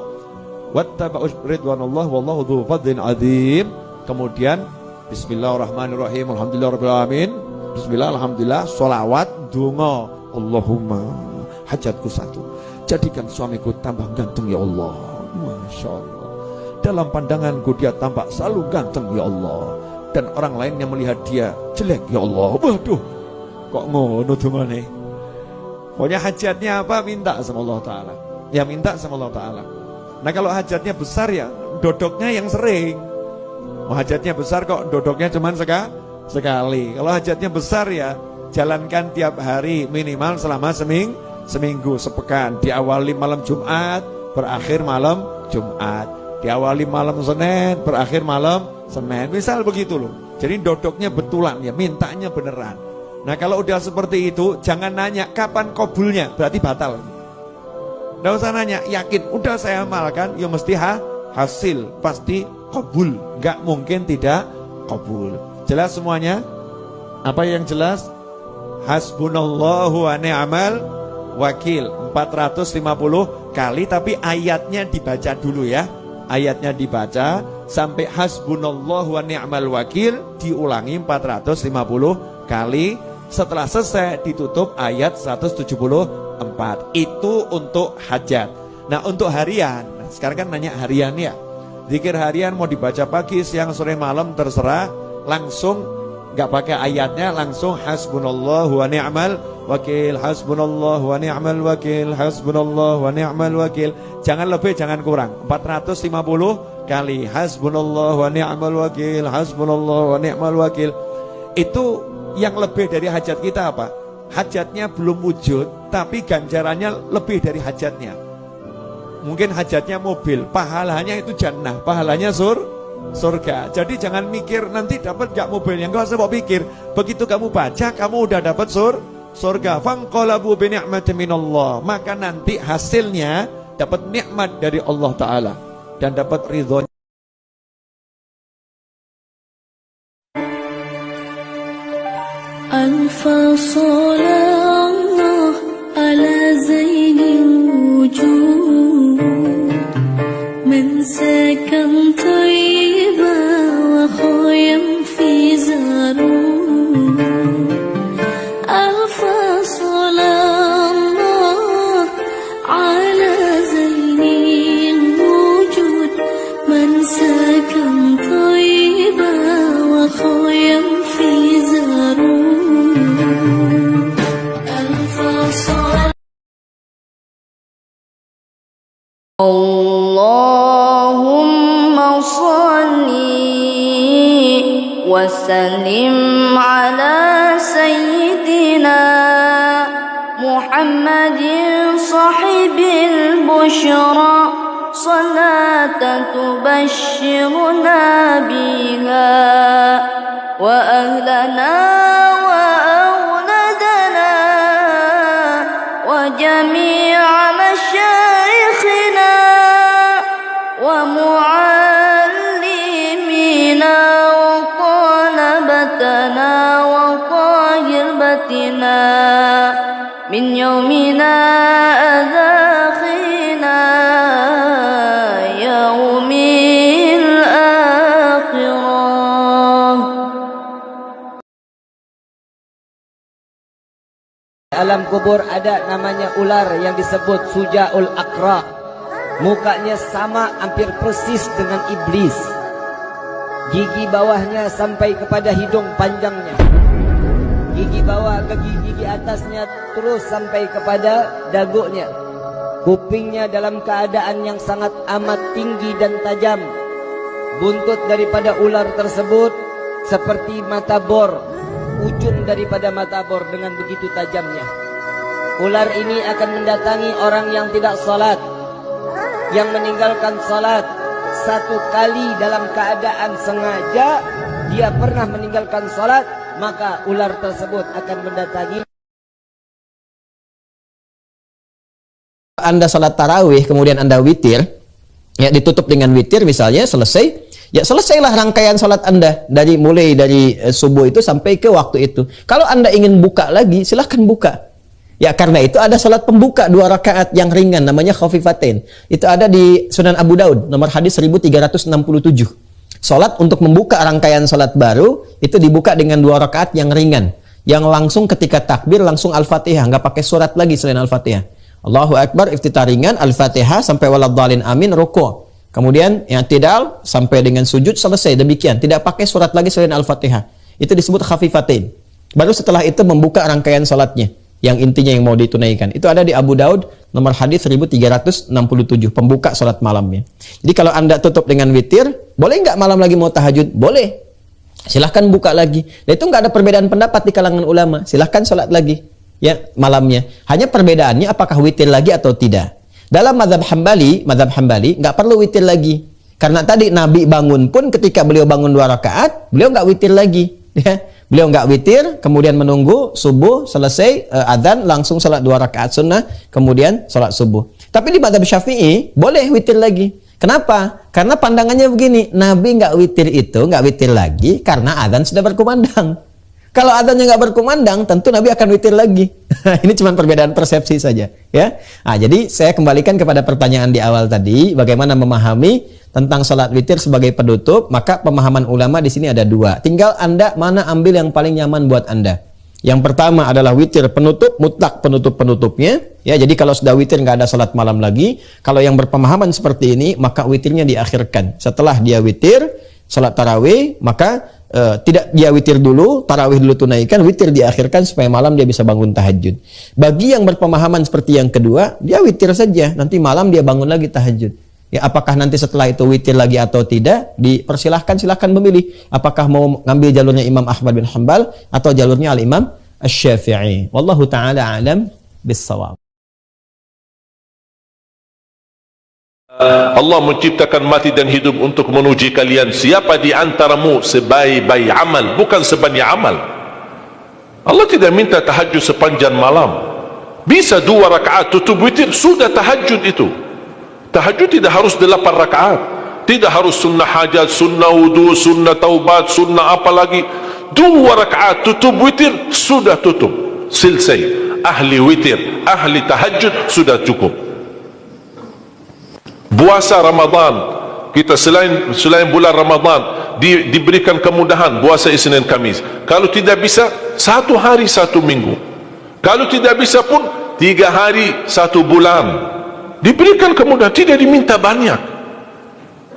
wattaba'u ridwanallah wallahu dzu fadlin 'adzim. Kemudian bismillahirrahmanirrahim, alhamdulillahirabbil alamin. Bismillah, alhamdulillah, sholawat, donga, Allahumma hajatku 1, jadikan suamiku tambah ganteng ya Allah. Masya Allah. Dalam pandanganku dia tampak selalu ganteng ya Allah, dan orang lain yang melihat dia jelek ya Allah. Waduh, kok ngono dongane. Pokoknya hajatnya apa, minta sama Allah Ta'ala. Ya minta sama Allah Ta'ala. Nah, kalau hajatnya besar ya dodoknya yang sering. Oh, hajatnya besar kok dodoknya cuman sekali. Kalau hajatnya besar ya jalankan tiap hari minimal selama seminggu, sepekan. Diawali malam Jumat, berakhir malam Jumat. Diawali malam Senin, berakhir malam Senin. Misal begitu loh. Jadi dodoknya betulan ya, mintanya beneran. Nah, kalau udah seperti itu, jangan nanya kapan kabulnya, berarti batal. Nggak usah nanya, yakin udah saya amalkan, ya mesti hasil, pasti kabul. Nggak mungkin tidak kabul. Jelas semuanya? Apa yang jelas? Hasbunallahu wa ni'mal wakil 450 kali, tapi ayatnya dibaca dulu ya. Ayatnya dibaca sampai hasbunallahu wa ni'mal wakil, diulangi 450 kali. Setelah selesai ditutup ayat 174. Itu untuk hajat. Nah, untuk harian, nah, sekarang kan nanya harian ya. Zikir harian mau dibaca pagi, siang, sore, malam terserah. Langsung nggak pakai ayatnya, langsung hasbunallahu wa ni'mal wakil, hasbunallahu wa ni'mal wakil, hasbunallahu wa ni'mal wakil. Jangan lebih, jangan kurang. 450 kali hasbunallahu wa ni'mal wakil, hasbunallahu wa ni'mal wakil. Itu yang lebih dari hajat kita apa? Hajatnya belum wujud, tapi ganjarannya lebih dari hajatnya. Mungkin hajatnya mobil, pahalanya itu jannah, pahalanya surga. Jadi jangan mikir nanti dapat gak mobilnya, enggak usah pikir. Begitu kamu baca, kamu udah dapat surga. Fanqalabu bi ni'matin minallah. Maka nanti hasilnya dapat nikmat dari Allah Ta'ala dan dapat ridho. Al-Fasalallah ala zainil wujud man sakan tayyiba wa khayam fi zarun. Al-Fasalallah ala zainil wujud man sakan tayyiba wa khayam fi zarun. Allahumma salli wa sallim ala sayyidina Muhammadin sahibil bushra salatan tubashshiruna biha wa ahlana wa awladana wa jami'a masyayikhina wa muallimina wa talabatana wa tahirbatina min yawmina adhakhina yawmil akhirah. Alam kubur ada namanya ular yang disebut Sujaul Aqra. Mukanya sama hampir persis dengan iblis. Gigi bawahnya sampai kepada hidung panjangnya. Gigi bawah ke gigi atasnya terus sampai kepada dagunya. Kupingnya dalam keadaan yang sangat amat tinggi dan tajam. Buntut daripada ular tersebut seperti mata bor. Ujung daripada mata bor dengan begitu tajamnya. Ular ini akan mendatangi orang yang tidak salat, yang meninggalkan salat satu kali dalam keadaan sengaja dia pernah meninggalkan salat, maka ular tersebut akan mendatangi. Anda salat tarawih kemudian Anda witir, ya ditutup dengan witir misalnya, selesai, ya selesailah rangkaian salat Anda mulai dari subuh itu sampai ke waktu itu. Kalau Anda ingin buka lagi, silahkan buka. Ya karena itu ada salat pembuka 2 rakaat yang ringan namanya khafifatain. Itu ada di Sunan Abu Daud nomor hadis 1367. Salat untuk membuka rangkaian salat baru itu dibuka dengan 2 rakaat yang ringan, yang langsung ketika takbir langsung Al-Fatihah, nggak pakai surat lagi selain Al-Fatihah. Allahu Akbar, iftitah ringan, Al-Fatihah sampai waladhdallin amin, ruku'. Kemudian i'tidal sampai dengan sujud, selesai. Demikian, tidak pakai surat lagi selain Al-Fatihah. Itu disebut khafifatain. Baru setelah itu membuka rangkaian salatnya, yang intinya yang mau ditunaikan. Itu ada di Abu Daud nomor hadis 1367, pembuka salat malamnya. Jadi kalau Anda tutup dengan witir, boleh nggak malam lagi mau tahajud? Boleh. Silahkan buka lagi. Dan itu nggak ada perbedaan pendapat di kalangan ulama. Silahkan salat lagi ya malamnya. Hanya perbedaannya apakah witir lagi atau tidak. Dalam mazhab Hambali nggak perlu witir lagi. Karena tadi Nabi bangun pun ketika beliau bangun 2 rakaat, beliau nggak witir lagi. Ya. Beliau nggak witir, kemudian menunggu subuh selesai adzan langsung salat 2 rakaat sunnah, kemudian salat subuh. Tapi di mazhab Syafi'i boleh witir lagi. Kenapa? Karena pandangannya begini, Nabi nggak witir lagi karena adzan sudah berkumandang. Kalau adzannya nggak berkumandang, tentu Nabi akan witir lagi. Ini cuma perbedaan persepsi saja, ya. Nah, jadi saya kembalikan kepada pertanyaan di awal tadi, bagaimana memahami tentang salat witir sebagai penutup. Maka pemahaman ulama di sini ada 2. Tinggal Anda mana ambil yang paling nyaman buat Anda. Yang pertama adalah witir penutup, mutlak penutup-penutupnya. Ya, jadi kalau sudah witir nggak ada salat malam lagi. Kalau yang berpemahaman seperti ini, maka witirnya diakhirkan. Setelah dia witir, salat tarawih, maka tidak dia witir dulu, tarawih dulu tunaikan, witir diakhirkan supaya malam dia bisa bangun tahajud. Bagi yang berpemahaman seperti yang kedua, dia witir saja, nanti malam dia bangun lagi tahajud. Ya, apakah nanti setelah itu witir lagi atau tidak, silahkan memilih. Apakah mau ngambil jalurnya Imam Ahmad bin Hanbal atau jalurnya Al-Imam Asy-Syafi'i. Wallahu ta'ala a'lam bis-shawab. Allah menciptakan mati dan hidup untuk menuji kalian. Siapa di antaramu sebaik-baik amal, bukan sebanyak amal. Allah tidak minta tahajud sepanjang malam. Bisa 2 rakaat tutup witir, sudah tahajud itu. Tahajud tidak harus 8 rakaat, tidak harus sunnah hajat, sunnah wudu, sunnah taubat, sunnah apa lagi. 2 rakaat tutup witir, sudah tutup, selesai. Ahli witir, ahli tahajud, sudah cukup. Puasa Ramadan, kita selain bulan Ramadan diberikan kemudahan puasa Isnin Kamis. Kalau tidak bisa 1 hari 1 minggu, kalau tidak bisa pun 3 hari 1 bulan. Diberikan kemudahan, tidak diminta banyak,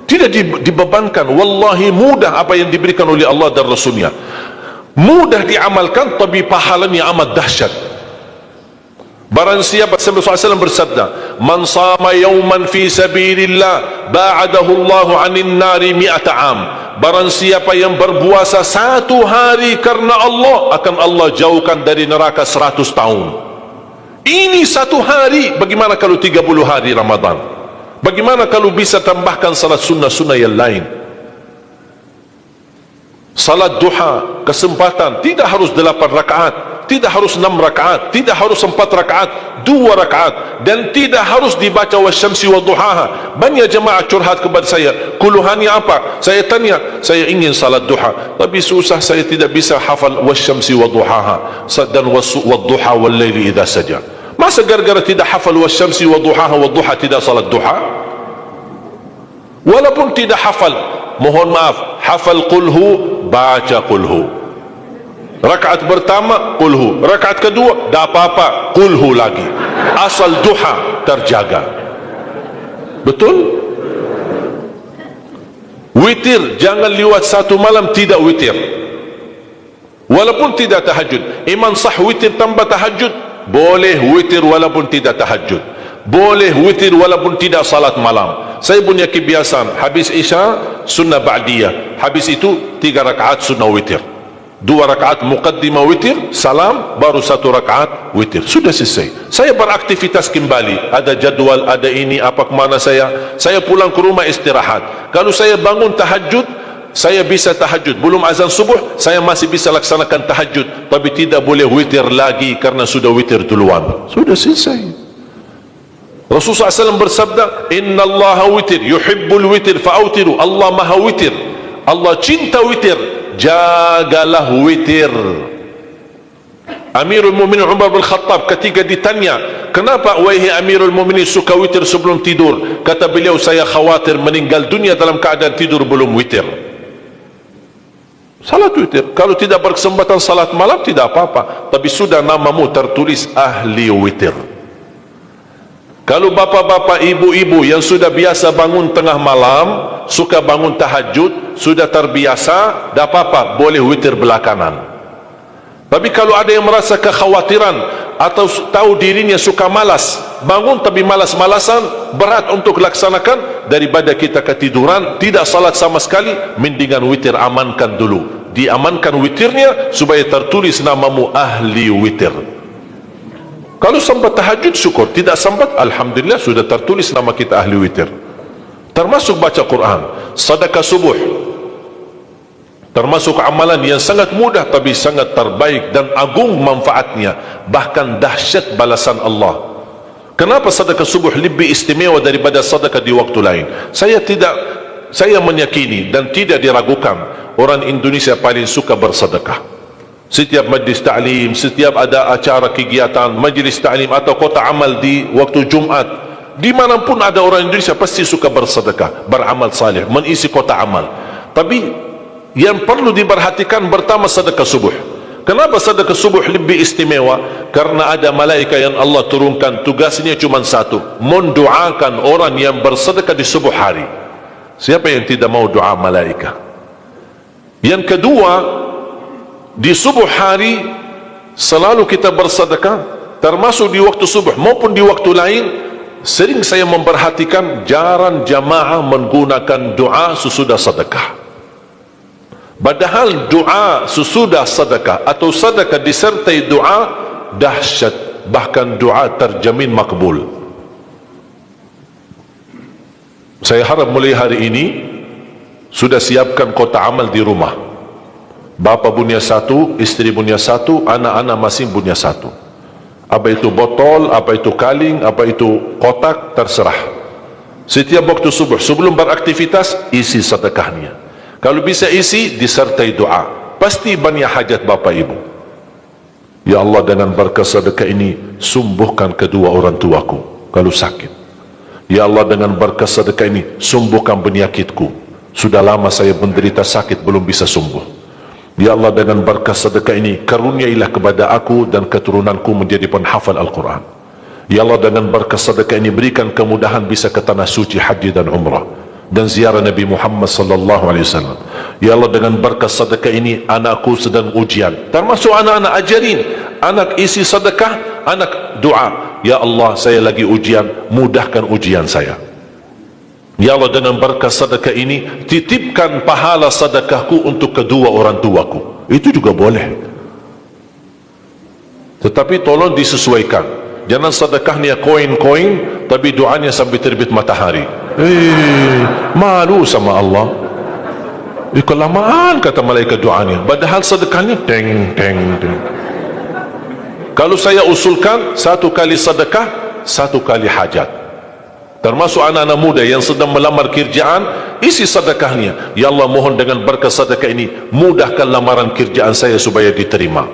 tidak dibebankan. Wallahi mudah apa yang diberikan oleh Allah dan Rasulnya, mudah diamalkan, tapi pahalanya amat dahsyat. Barang siapa, Rasulullah SAW bersabda, man sama yawman fi sabilillah ba'adahu Allahu 'anil nari 100 am. Barang siapa yang berpuasa 1 hari karena Allah, akan Allah jauhkan dari neraka 100 tahun. Ini 1 hari. Bagaimana kalau 30 hari Ramadan? Bagaimana kalau bisa tambahkan salat sunnah-sunnah yang lain? Salat duha, kesempatan, tidak harus 8 rakaat, tidak harus 6 rakaat, tidak harus 4 rakaat, 2 rakaat, dan tidak harus dibaca wasyamsi wa duhaha. Banyak jemaah curhat kepada saya, keluhannya apa? Saya tanya, saya ingin salat duha, tapi susah, saya tidak bisa hafal wasyamsi wa duhaha dan wadduha wal laili idza saja. Masa gara-gara tidak hafal wasyamsi wa duhaha wa duha tidak salat duha? Walaupun tidak hafal, mohon maaf, hafal qulhu, baca qulhu. Rakaat pertama qulhu, rakaat kedua dah apa-apa qulhu lagi, asal duha terjaga. Betul? Witir jangan lewat 1 malam tidak witir, walaupun tidak tahajud. Iman sah witir tambah tahajud, boleh witir walaupun tidak tahajud, boleh witir walaupun tidak salat malam. Saya punya kebiasaan, habis isya sunnah ba'diyah, habis itu 3 rakaat sunnah witir, 2 rakaat muqaddimah witir, salam, baru 1 rakaat witir, sudah selesai. Saya beraktivitas kembali, ada jadwal, ada ini, apa kemana saya pulang ke rumah istirahat. Kalau saya bangun tahajud, saya bisa tahajud, belum azan subuh saya masih bisa laksanakan tahajud, tapi tidak boleh witir lagi karena sudah witir duluan, sudah selesai. Rasulullah SAW bersabda, Inna Allah witir, yuhibbul witir, fa'autiru. Allah maha witir, Allah cinta witir, jagalah witir. Amirul Mu'minin Umar bin Khattab ketika ditanya, kenapa wahai Amirul Mu'minin suka witir sebelum tidur? Kata beliau, saya khawatir meninggal dunia dalam keadaan tidur belum witir. Salat witir, kalau tidak berkesempatan salat malam tidak apa-apa, tapi sudah namamu tertulis ahli witir. Kalau bapak-bapak, ibu-ibu yang sudah biasa bangun tengah malam, suka bangun tahajud, sudah terbiasa, tak apa-apa, boleh witir belakangan. Tapi kalau ada yang merasa kekhawatiran atau tahu dirinya suka malas, bangun tapi malas-malasan, berat untuk laksanakan, daripada kita ketiduran, tidak salat sama sekali, mendingan witir amankan dulu. Diamankan witirnya supaya tertulis namamu ahli witir. Kalau sempat tahajud syukur, tidak sempat alhamdulillah sudah tertulis nama kita ahli witir. Termasuk baca Quran, sedekah subuh, termasuk amalan yang sangat mudah tapi sangat terbaik dan agung manfaatnya, bahkan dahsyat balasan Allah. Kenapa sedekah subuh lebih istimewa daripada sedekah di waktu lain? Saya meyakini dan tidak diragukan, orang Indonesia paling suka bersedekah. Setiap majlis ta'lim, setiap ada acara kegiatan majlis ta'lim atau kota amal di waktu Jumat, dimanapun ada orang Indonesia pasti suka bersedekah, beramal saleh, mengisi kota amal. Tapi yang perlu diperhatikan pertama sedekah subuh. Kenapa sedekah subuh lebih istimewa? Karena ada malaikat yang Allah turunkan, tugasnya cuma satu, mendoakan orang yang bersedekah di subuh hari. Siapa yang tidak mau doa malaikat? Yang kedua, di subuh hari selalu kita bersedekah, termasuk di waktu subuh maupun di waktu lain. Sering saya memperhatikan jarang jamaah menggunakan doa sesudah sedekah. Padahal doa sesudah sedekah atau sedekah disertai doa dahsyat, bahkan doa terjamin makbul. Saya harap mulai hari ini sudah siapkan kotak amal di rumah. Bapa punya satu, istri punya satu, anak-anak masing punya satu. Apa itu botol, apa itu kaling, apa itu kotak, terserah. Setiap waktu subuh, sebelum beraktivitas, isi sedekahnya. Kalau bisa isi, disertai doa. Pasti banyak hajat Bapak Ibu. Ya Allah, dengan berkah sedekah ini, sembuhkan kedua orang tuaku kalau sakit. Ya Allah, dengan berkah sedekah ini, sembuhkan penyakitku. Sudah lama saya menderita sakit, belum bisa sembuh. Ya Allah, dengan berkah sedekah ini, karuniailah kepada aku dan keturunanku menjadi penghafal Al-Quran. Ya Allah, dengan berkah sedekah ini, berikan kemudahan bisa ke tanah suci haji dan umrah dan ziarah Nabi Muhammad sallallahu alaihi wasallam. Ya Allah, dengan berkah sedekah ini, anakku sedang ujian, termasuk anak-anak, ajarin anak isi sedekah, anak doa. Ya Allah, saya lagi ujian, mudahkan ujian saya. Ya Allah, dengan berkah sedekah ini, titipkan pahala sedekahku untuk kedua orang tuaku. Itu juga boleh. Tetapi tolong disesuaikan. Jangan sedekahnya koin-koin, tapi doanya sampai terbit matahari. Malu sama Allah. Kelamaan kata malaikat doanya. Padahal sedekahnya teng, teng, teng. Kalau saya usulkan, satu kali sedekah, satu kali hajat. Termasuk anak-anak muda yang sedang melamar kerjaan, isi sedekahnya. Ya Allah, mohon dengan berkah sedekah ini, mudahkan lamaran kerjaan saya supaya diterima,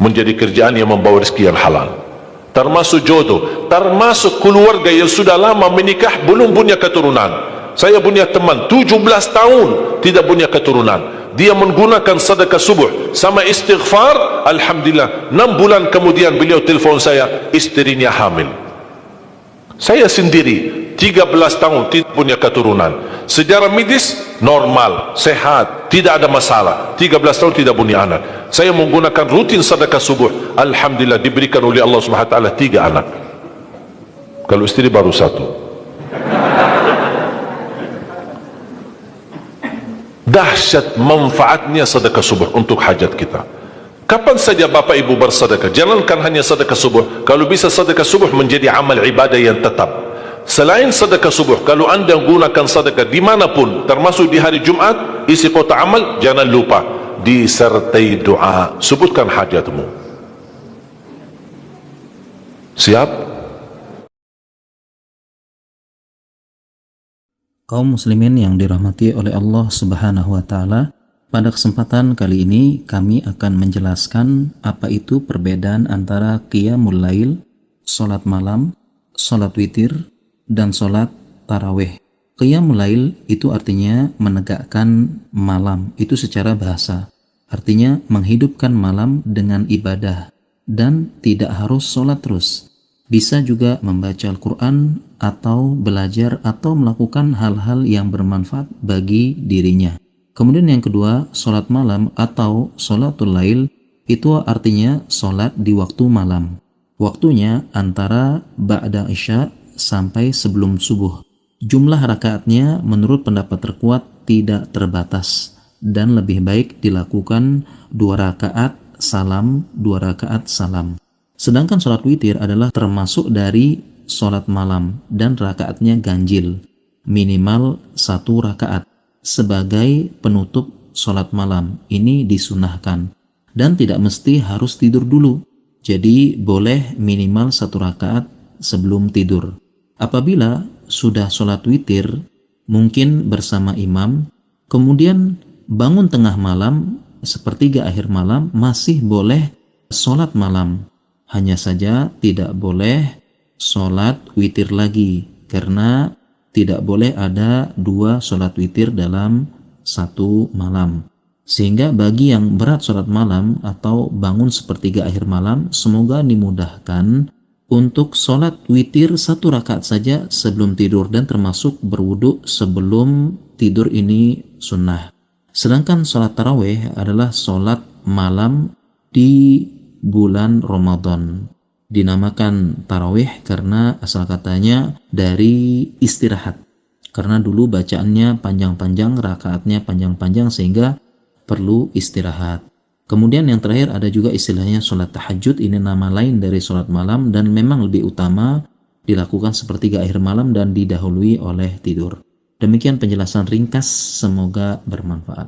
menjadi kerjaan yang membawa rezeki yang halal. Termasuk jodoh, termasuk keluarga yang sudah lama menikah belum punya keturunan. Saya punya teman 17 tahun tidak punya keturunan. Dia menggunakan sedekah subuh sama istighfar, alhamdulillah 6 bulan kemudian beliau telefon saya, istrinya hamil. Saya sendiri 13 tahun tidak punya keturunan. Secara medis normal, sehat, tidak ada masalah. 13 tahun tidak punya anak. Saya menggunakan rutin sedekah subuh, alhamdulillah diberikan oleh Allah Subhanahu wa taala 3 anak. Kalau istri baru 1. Dahsyat manfaatnya sedekah subuh untuk hajat kita. Kapan saja Bapak Ibu bersedekah, jangankan hanya sedekah subuh. Kalau bisa sedekah subuh menjadi amal ibadah yang tetap. Selain sedekah subuh, kalau anda gunakan sedekah dimanapun, termasuk di hari Jumat, isi kotak amal, jangan lupa disertai doa. Sebutkan hajatmu. Siap? Kaum muslimin yang dirahmati oleh Allah Subhanahu wa taala, pada kesempatan kali ini kami akan menjelaskan apa itu perbedaan antara qiyamul lail, salat malam, salat witir, dan salat tarawih. Qiyamul lail itu artinya menegakkan malam, itu secara bahasa. Artinya menghidupkan malam dengan ibadah dan tidak harus salat terus. Bisa juga membaca Al-Quran atau belajar atau melakukan hal-hal yang bermanfaat bagi dirinya. Kemudian yang kedua, sholat malam atau sholatul lail itu artinya sholat di waktu malam. Waktunya antara ba'da isya sampai sebelum subuh. Jumlah rakaatnya menurut pendapat terkuat tidak terbatas dan lebih baik dilakukan 2 rakaat salam, 2 rakaat salam. Sedangkan sholat witir adalah termasuk dari sholat malam dan rakaatnya ganjil, minimal 1 rakaat. Sebagai penutup sholat malam. Ini disunahkan dan tidak mesti harus tidur dulu, jadi boleh minimal 1 rakaat sebelum tidur. Apabila sudah sholat witir, mungkin bersama imam, kemudian bangun tengah malam, sepertiga akhir malam, masih boleh sholat malam. Hanya saja tidak boleh sholat witir lagi, karena tidak boleh ada 2 sholat witir dalam 1 malam. Sehingga bagi yang berat sholat malam atau bangun sepertiga akhir malam, semoga dimudahkan untuk sholat witir 1 rakaat saja sebelum tidur, dan termasuk berwudu sebelum tidur, ini sunnah. Sedangkan sholat tarawih adalah sholat malam di bulan Ramadan. Dinamakan tarawih karena asal katanya dari istirahat. Karena dulu bacaannya panjang-panjang, rakaatnya panjang-panjang sehingga perlu istirahat. Kemudian yang terakhir ada juga istilahnya sholat tahajud. Ini nama lain dari sholat malam dan memang lebih utama dilakukan sepertiga akhir malam dan didahului oleh tidur. Demikian penjelasan ringkas, semoga bermanfaat.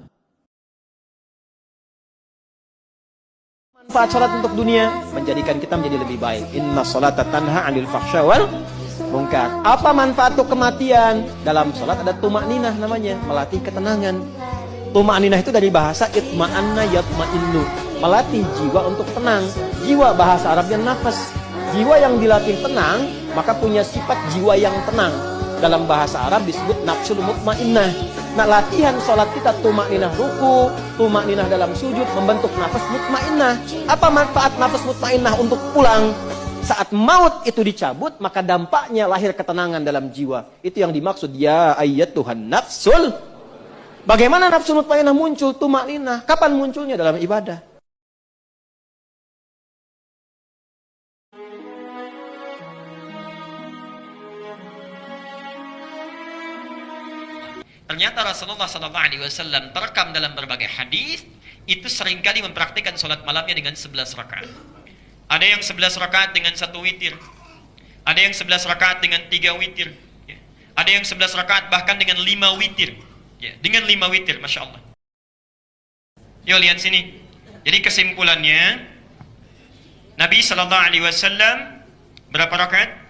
Manfaat sholat untuk dunia menjadikan kita menjadi lebih baik. Inna sholata tanha 'anil fahsya wal munkar. Apa manfaat untuk kematian? Dalam sholat ada tumakninah namanya, melatih ketenangan. Tumakninah itu dari bahasa itma'anna yatma'innu, melatih jiwa untuk tenang. Jiwa bahasa Arabnya nafas. Jiwa yang dilatih tenang maka punya sifat jiwa yang tenang. Dalam bahasa Arab disebut nafsul mutmainnah. Nah, latihan sholat kita tumakninah ruku, tumakninah dalam sujud, membentuk nafas mutmainnah. Apa manfaat nafas mutmainnah untuk pulang? Saat maut itu dicabut, maka dampaknya lahir ketenangan dalam jiwa. Itu yang dimaksud ya ayyatuhan nafsul. Bagaimana nafsul mutmainnah muncul? Tumakninah. Kapan munculnya? Dalam ibadah. Ternyata Rasulullah SAW terekam dalam berbagai hadis itu seringkali mempraktikkan sholat malamnya dengan 11 rakaat. Ada yang 11 rakaat dengan 1 witir. Ada yang 11 rakaat dengan 3 witir. Ada yang 11 rakaat bahkan dengan 5 witir. Dengan 5 witir, Masya Allah. Yuk lihat sini. Jadi kesimpulannya, Nabi SAW berapa rakaat?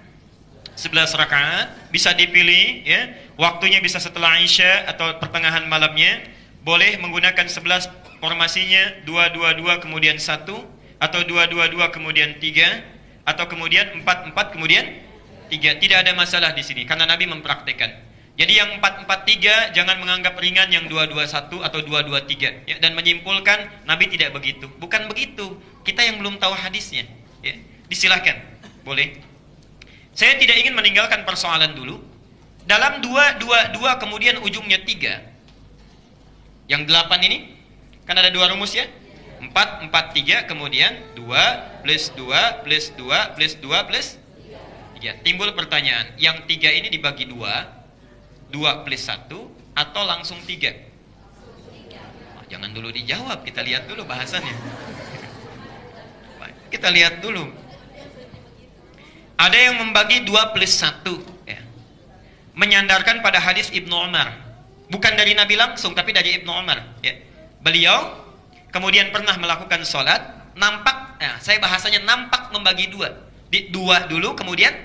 11 rakaat. Bisa dipilih, ya. Waktunya bisa setelah Isya atau pertengahan malamnya. Boleh menggunakan 11 formasinya 2-2-2 kemudian 1, atau 2-2-2 kemudian 3, atau kemudian 4-4 kemudian 3. Tidak ada masalah di sini karena Nabi mempraktikkan. Jadi yang 4-4-3 jangan menganggap ringan yang 2-2-1 atau 2-2-3, ya, dan menyimpulkan Nabi tidak begitu. Bukan begitu. Kita yang belum tahu hadisnya, ya. Disilahkan. Boleh. Saya tidak ingin meninggalkan persoalan dulu. Dalam 2-2-2 kemudian ujungnya 3. Yang 8 ini kan ada 2 rumus, ya. 4-4-3 kemudian 2 plus 2 plus 2 plus 2 plus 3. Timbul pertanyaan, yang 3 ini dibagi 2 plus 1 atau langsung 3? Jangan dulu dijawab, kita lihat dulu bahasannya. Kita lihat dulu. Ada yang membagi 2 plus 1, ya. Menyandarkan pada hadis Ibnu Umar. Bukan dari Nabi langsung, tapi dari Ibnu Umar, ya. Beliau kemudian pernah melakukan sholat, nampak, saya bahasanya nampak membagi 2. 2 dulu, kemudian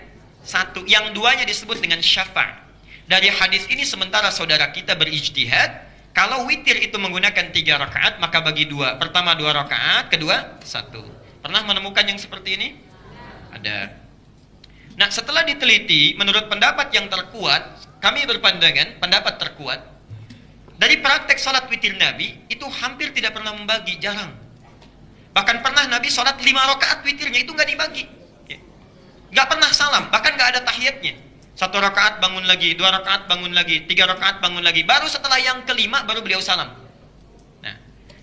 1. Yang 2-nya disebut dengan syafa'. Dari hadis ini sementara saudara kita berijtihad, kalau witir itu menggunakan 3 rakaat, maka bagi 2. Pertama 2 rakaat, kedua 1. Pernah menemukan yang seperti ini? Ada. Nah, setelah diteliti, menurut pendapat yang terkuat, kami berpandangan pendapat terkuat, dari praktek salat witir Nabi, itu hampir tidak pernah membagi, jarang. Bahkan pernah Nabi salat 5 rakaat witirnya, itu nggak dibagi. Nggak pernah salam, bahkan nggak ada tahiyatnya. 1 rakaat bangun lagi, 2 rakaat bangun lagi, 3 rakaat bangun lagi. Baru setelah yang kelima, baru beliau salam. Nah,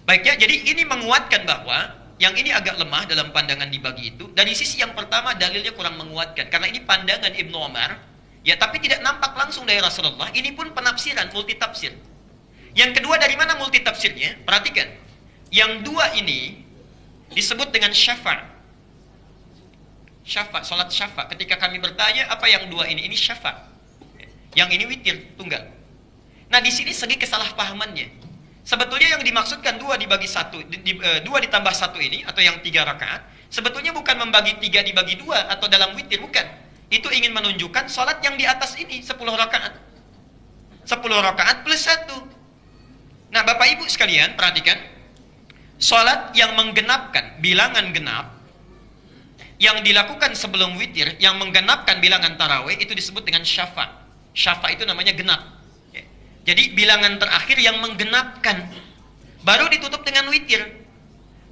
baiknya, jadi ini menguatkan bahwa yang ini agak lemah dalam pandangan dibagi itu. Dari sisi yang pertama, dalilnya kurang menguatkan. Karena ini pandangan Ibnu Umar, ya, tapi tidak nampak langsung dari Rasulullah. Ini pun penafsiran, multitafsir. Yang kedua, dari mana multitafsirnya? Perhatikan. Yang 2 ini disebut dengan syafa'. Syafa', salat syafa'. Ketika kami bertanya, apa yang 2 ini? Ini syafa'. Yang ini witir, tunggal. Nah, di sini segi kesalahpahamannya. Sebetulnya yang dimaksudkan 2 dibagi 1, 2 ditambah 1 ini, atau yang 3 rakaat, sebetulnya bukan membagi 3 dibagi 2, atau dalam witir, bukan. Itu ingin menunjukkan salat yang di atas ini, 10 rakaat. 10 rakaat plus 1. Nah, Bapak Ibu sekalian, perhatikan. Salat yang menggenapkan bilangan genap, yang dilakukan sebelum witir, yang menggenapkan bilangan tarawih, itu disebut dengan syafa'. Syafa' itu namanya genap. Jadi bilangan terakhir yang menggenapkan, baru ditutup dengan witir.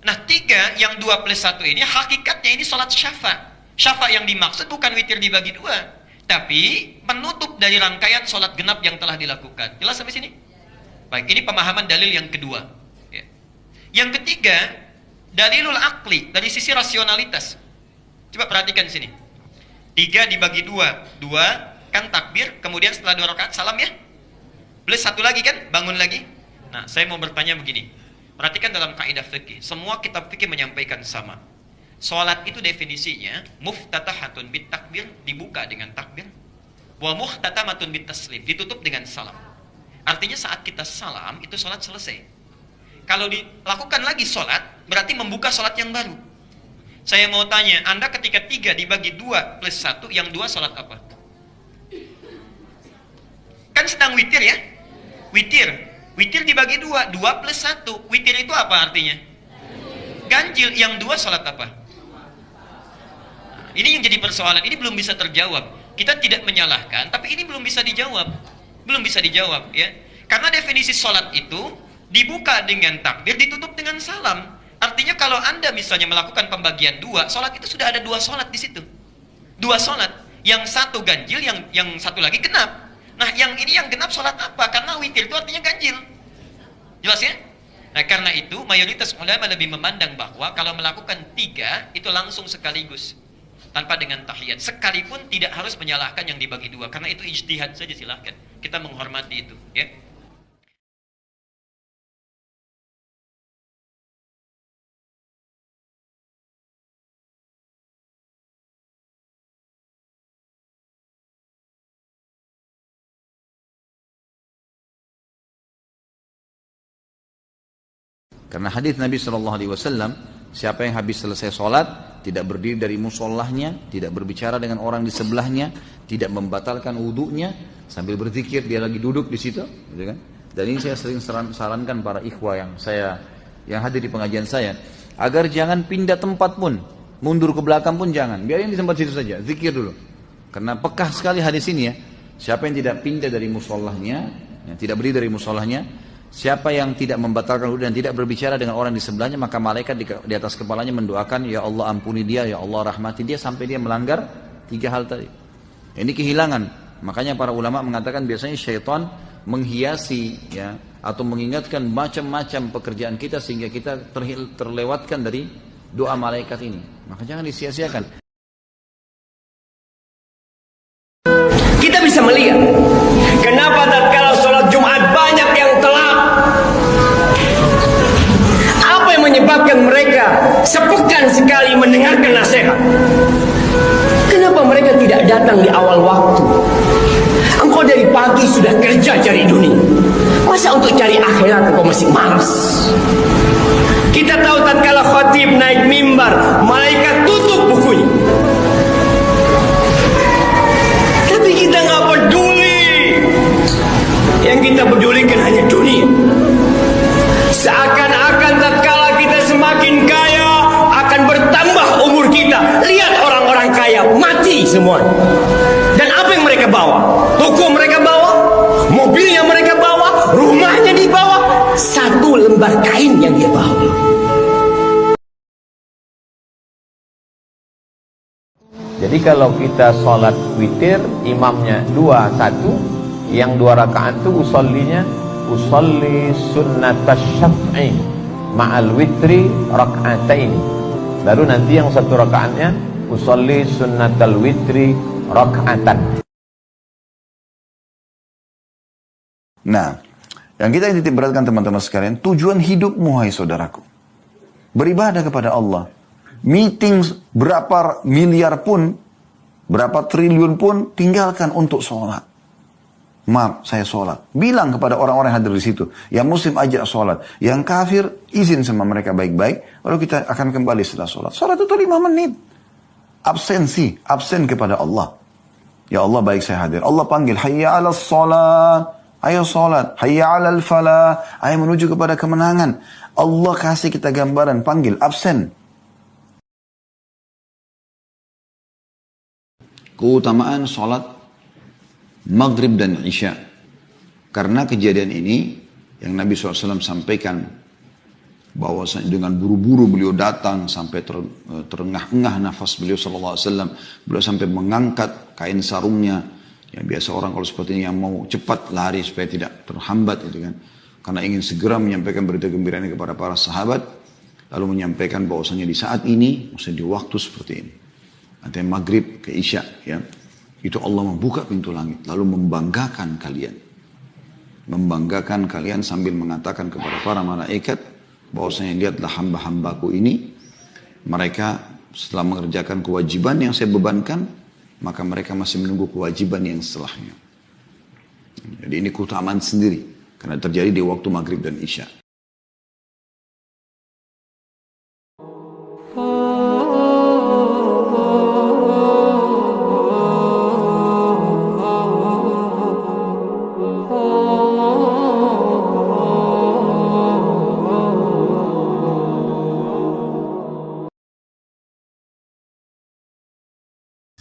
Nah, 3 yang 2 plus 1 ini hakikatnya ini salat syafa'. Syafa' yang dimaksud bukan witir dibagi 2, tapi penutup dari rangkaian salat genap yang telah dilakukan. Jelas sampai sini? Baik, ini pemahaman dalil yang kedua. Ya. Yang ketiga, dalilul aqli, dari sisi rasionalitas. Coba perhatikan sini. 3 dibagi 2, 2 kan takbir, kemudian setelah 2 rakaat salam, ya. Plus 1 lagi kan, bangun lagi. Nah, saya mau bertanya begini. Perhatikan dalam kaidah fikih, semua kitab fikih menyampaikan sama. Salat itu definisinya muftatahatun bit takbir, dibuka dengan takbir. Wa muhtatamatun bitaslim, ditutup dengan salam. Artinya saat kita salam itu salat selesai. Kalau dilakukan lagi salat berarti membuka salat yang baru. Saya mau tanya, Anda ketika 3 dibagi 2 plus 1, yang 2 salat apa? Kan sedang witir ya? Witir dibagi 2, 2 plus 1. Witir itu apa artinya? Ganjil. Yang 2 salat apa? Nah, ini yang jadi persoalan. Ini belum bisa terjawab. Kita tidak menyalahkan, tapi ini belum bisa dijawab. Belum bisa dijawab ya. Karena definisi salat itu dibuka dengan takbir, ditutup dengan salam. Artinya kalau Anda misalnya melakukan pembagian 2, salat itu sudah ada 2 salat di situ. 2 salat. Yang satu ganjil, yang satu lagi genap. Nah, yang ini yang genap salat apa? Karena witir itu artinya ganjil. Jelas ya? Nah, karena itu mayoritas ulama lebih memandang bahwa kalau melakukan 3 itu langsung sekaligus tanpa dengan tahiyat. Sekalipun tidak harus menyalahkan yang dibagi 2 karena itu ijtihad saja, silahkan. Kita menghormati itu, ya. Karena hadis Nabi SAW, siapa yang habis selesai sholat, tidak berdiri dari musallahnya, tidak berbicara dengan orang di sebelahnya, tidak membatalkan wudhunya, sambil berzikir dia lagi duduk di situ, gitu kan? Dan ini saya sering sarankan para ikhwah yang hadir di pengajian saya, agar jangan pindah tempat pun, mundur ke belakang pun jangan, biarin di tempat situ saja, zikir dulu. Karena pekah sekali hadis ini ya, siapa yang tidak pindah dari musallahnya, yang tidak berdiri dari musallahnya, siapa yang tidak membatalkan wudhu dan tidak berbicara dengan orang di sebelahnya, maka malaikat di atas kepalanya mendoakan, ya Allah ampuni dia, ya Allah rahmati dia, sampai dia melanggar 3 hal tadi. Ini kehilangan. Makanya para ulama mengatakan biasanya syaitan menghiasi ya, atau mengingatkan macam-macam pekerjaan kita sehingga kita terlewatkan dari doa malaikat ini. Maka jangan disia-siakan. Kita bisa melihat kenapa tatkala sholat Jumat banyak yang telat. Apa yang menyebabkan mereka sepekan sekali mendengarkan nasihat? Kenapa mereka tidak datang di awal waktu? Engkau dari pagi sudah kerja cari dunia, masa untuk cari akhirat engkau masih malas? Kita tahu tatkala khatib naik mimbar, malaikat tutup bukunya. Tapi kita nggak peduli. Yang kita pedulikan hanya dunia. Seakan-akan tatkala kita semakin kaya akan bertambah umur kita. Lihat orang-orang kaya mati semua. Dan apa yang mereka bawa? Toko mereka bawa, mobilnya mereka bawa, rumahnya dibawa, 1 lembar kain yang dia bawa. Jadi kalau kita sholat witir, imamnya 2-1, yang 2 rakaat itu usolli sunnatas syaf'i ma'al witri rak'atain. Baru nanti yang 1 rakaatnya usolli sunnatal witri rak'atan. Nah, yang kita titik beratkan teman-teman sekalian, tujuan hidupmu hai saudaraku, beribadah kepada Allah. Meeting berapa miliar pun, berapa triliun pun, tinggalkan untuk sholat. Maaf, saya sholat. Bilang kepada orang-orang yang hadir di situ, yang muslim ajak sholat, yang kafir izin sama mereka baik-baik, lalu kita akan kembali setelah sholat. Sholat itu 5 menit. Absen kepada Allah. Ya Allah, baik saya hadir. Allah panggil, hayya ala sholat. Ayo sholat. Hayya ala falah. Ayo menuju kepada kemenangan. Allah kasih kita gambaran, panggil, absen. Keutamaan sholat maghrib dan isya. Karena kejadian ini yang Nabi SAW sampaikan, bahwa dengan buru-buru beliau datang sampai terengah-engah nafas beliau SAW. Beliau sampai mengangkat kain sarungnya. Yang biasa orang kalau seperti ini yang mau cepat lari supaya tidak terhambat itu kan. Karena ingin segera menyampaikan berita gembira ini kepada para sahabat. Lalu menyampaikan bahwasanya di saat ini, maksudnya di waktu seperti ini, artinya maghrib ke isya ya, itu Allah membuka pintu langit lalu membanggakan kalian sambil mengatakan kepada para malaikat bahwasanya lihatlah hamba-hambaku ini, mereka setelah mengerjakan kewajiban yang saya bebankan, maka mereka masih menunggu kewajiban yang setelahnya. Jadi ini keutamaan sendiri, karena terjadi di waktu maghrib dan isya.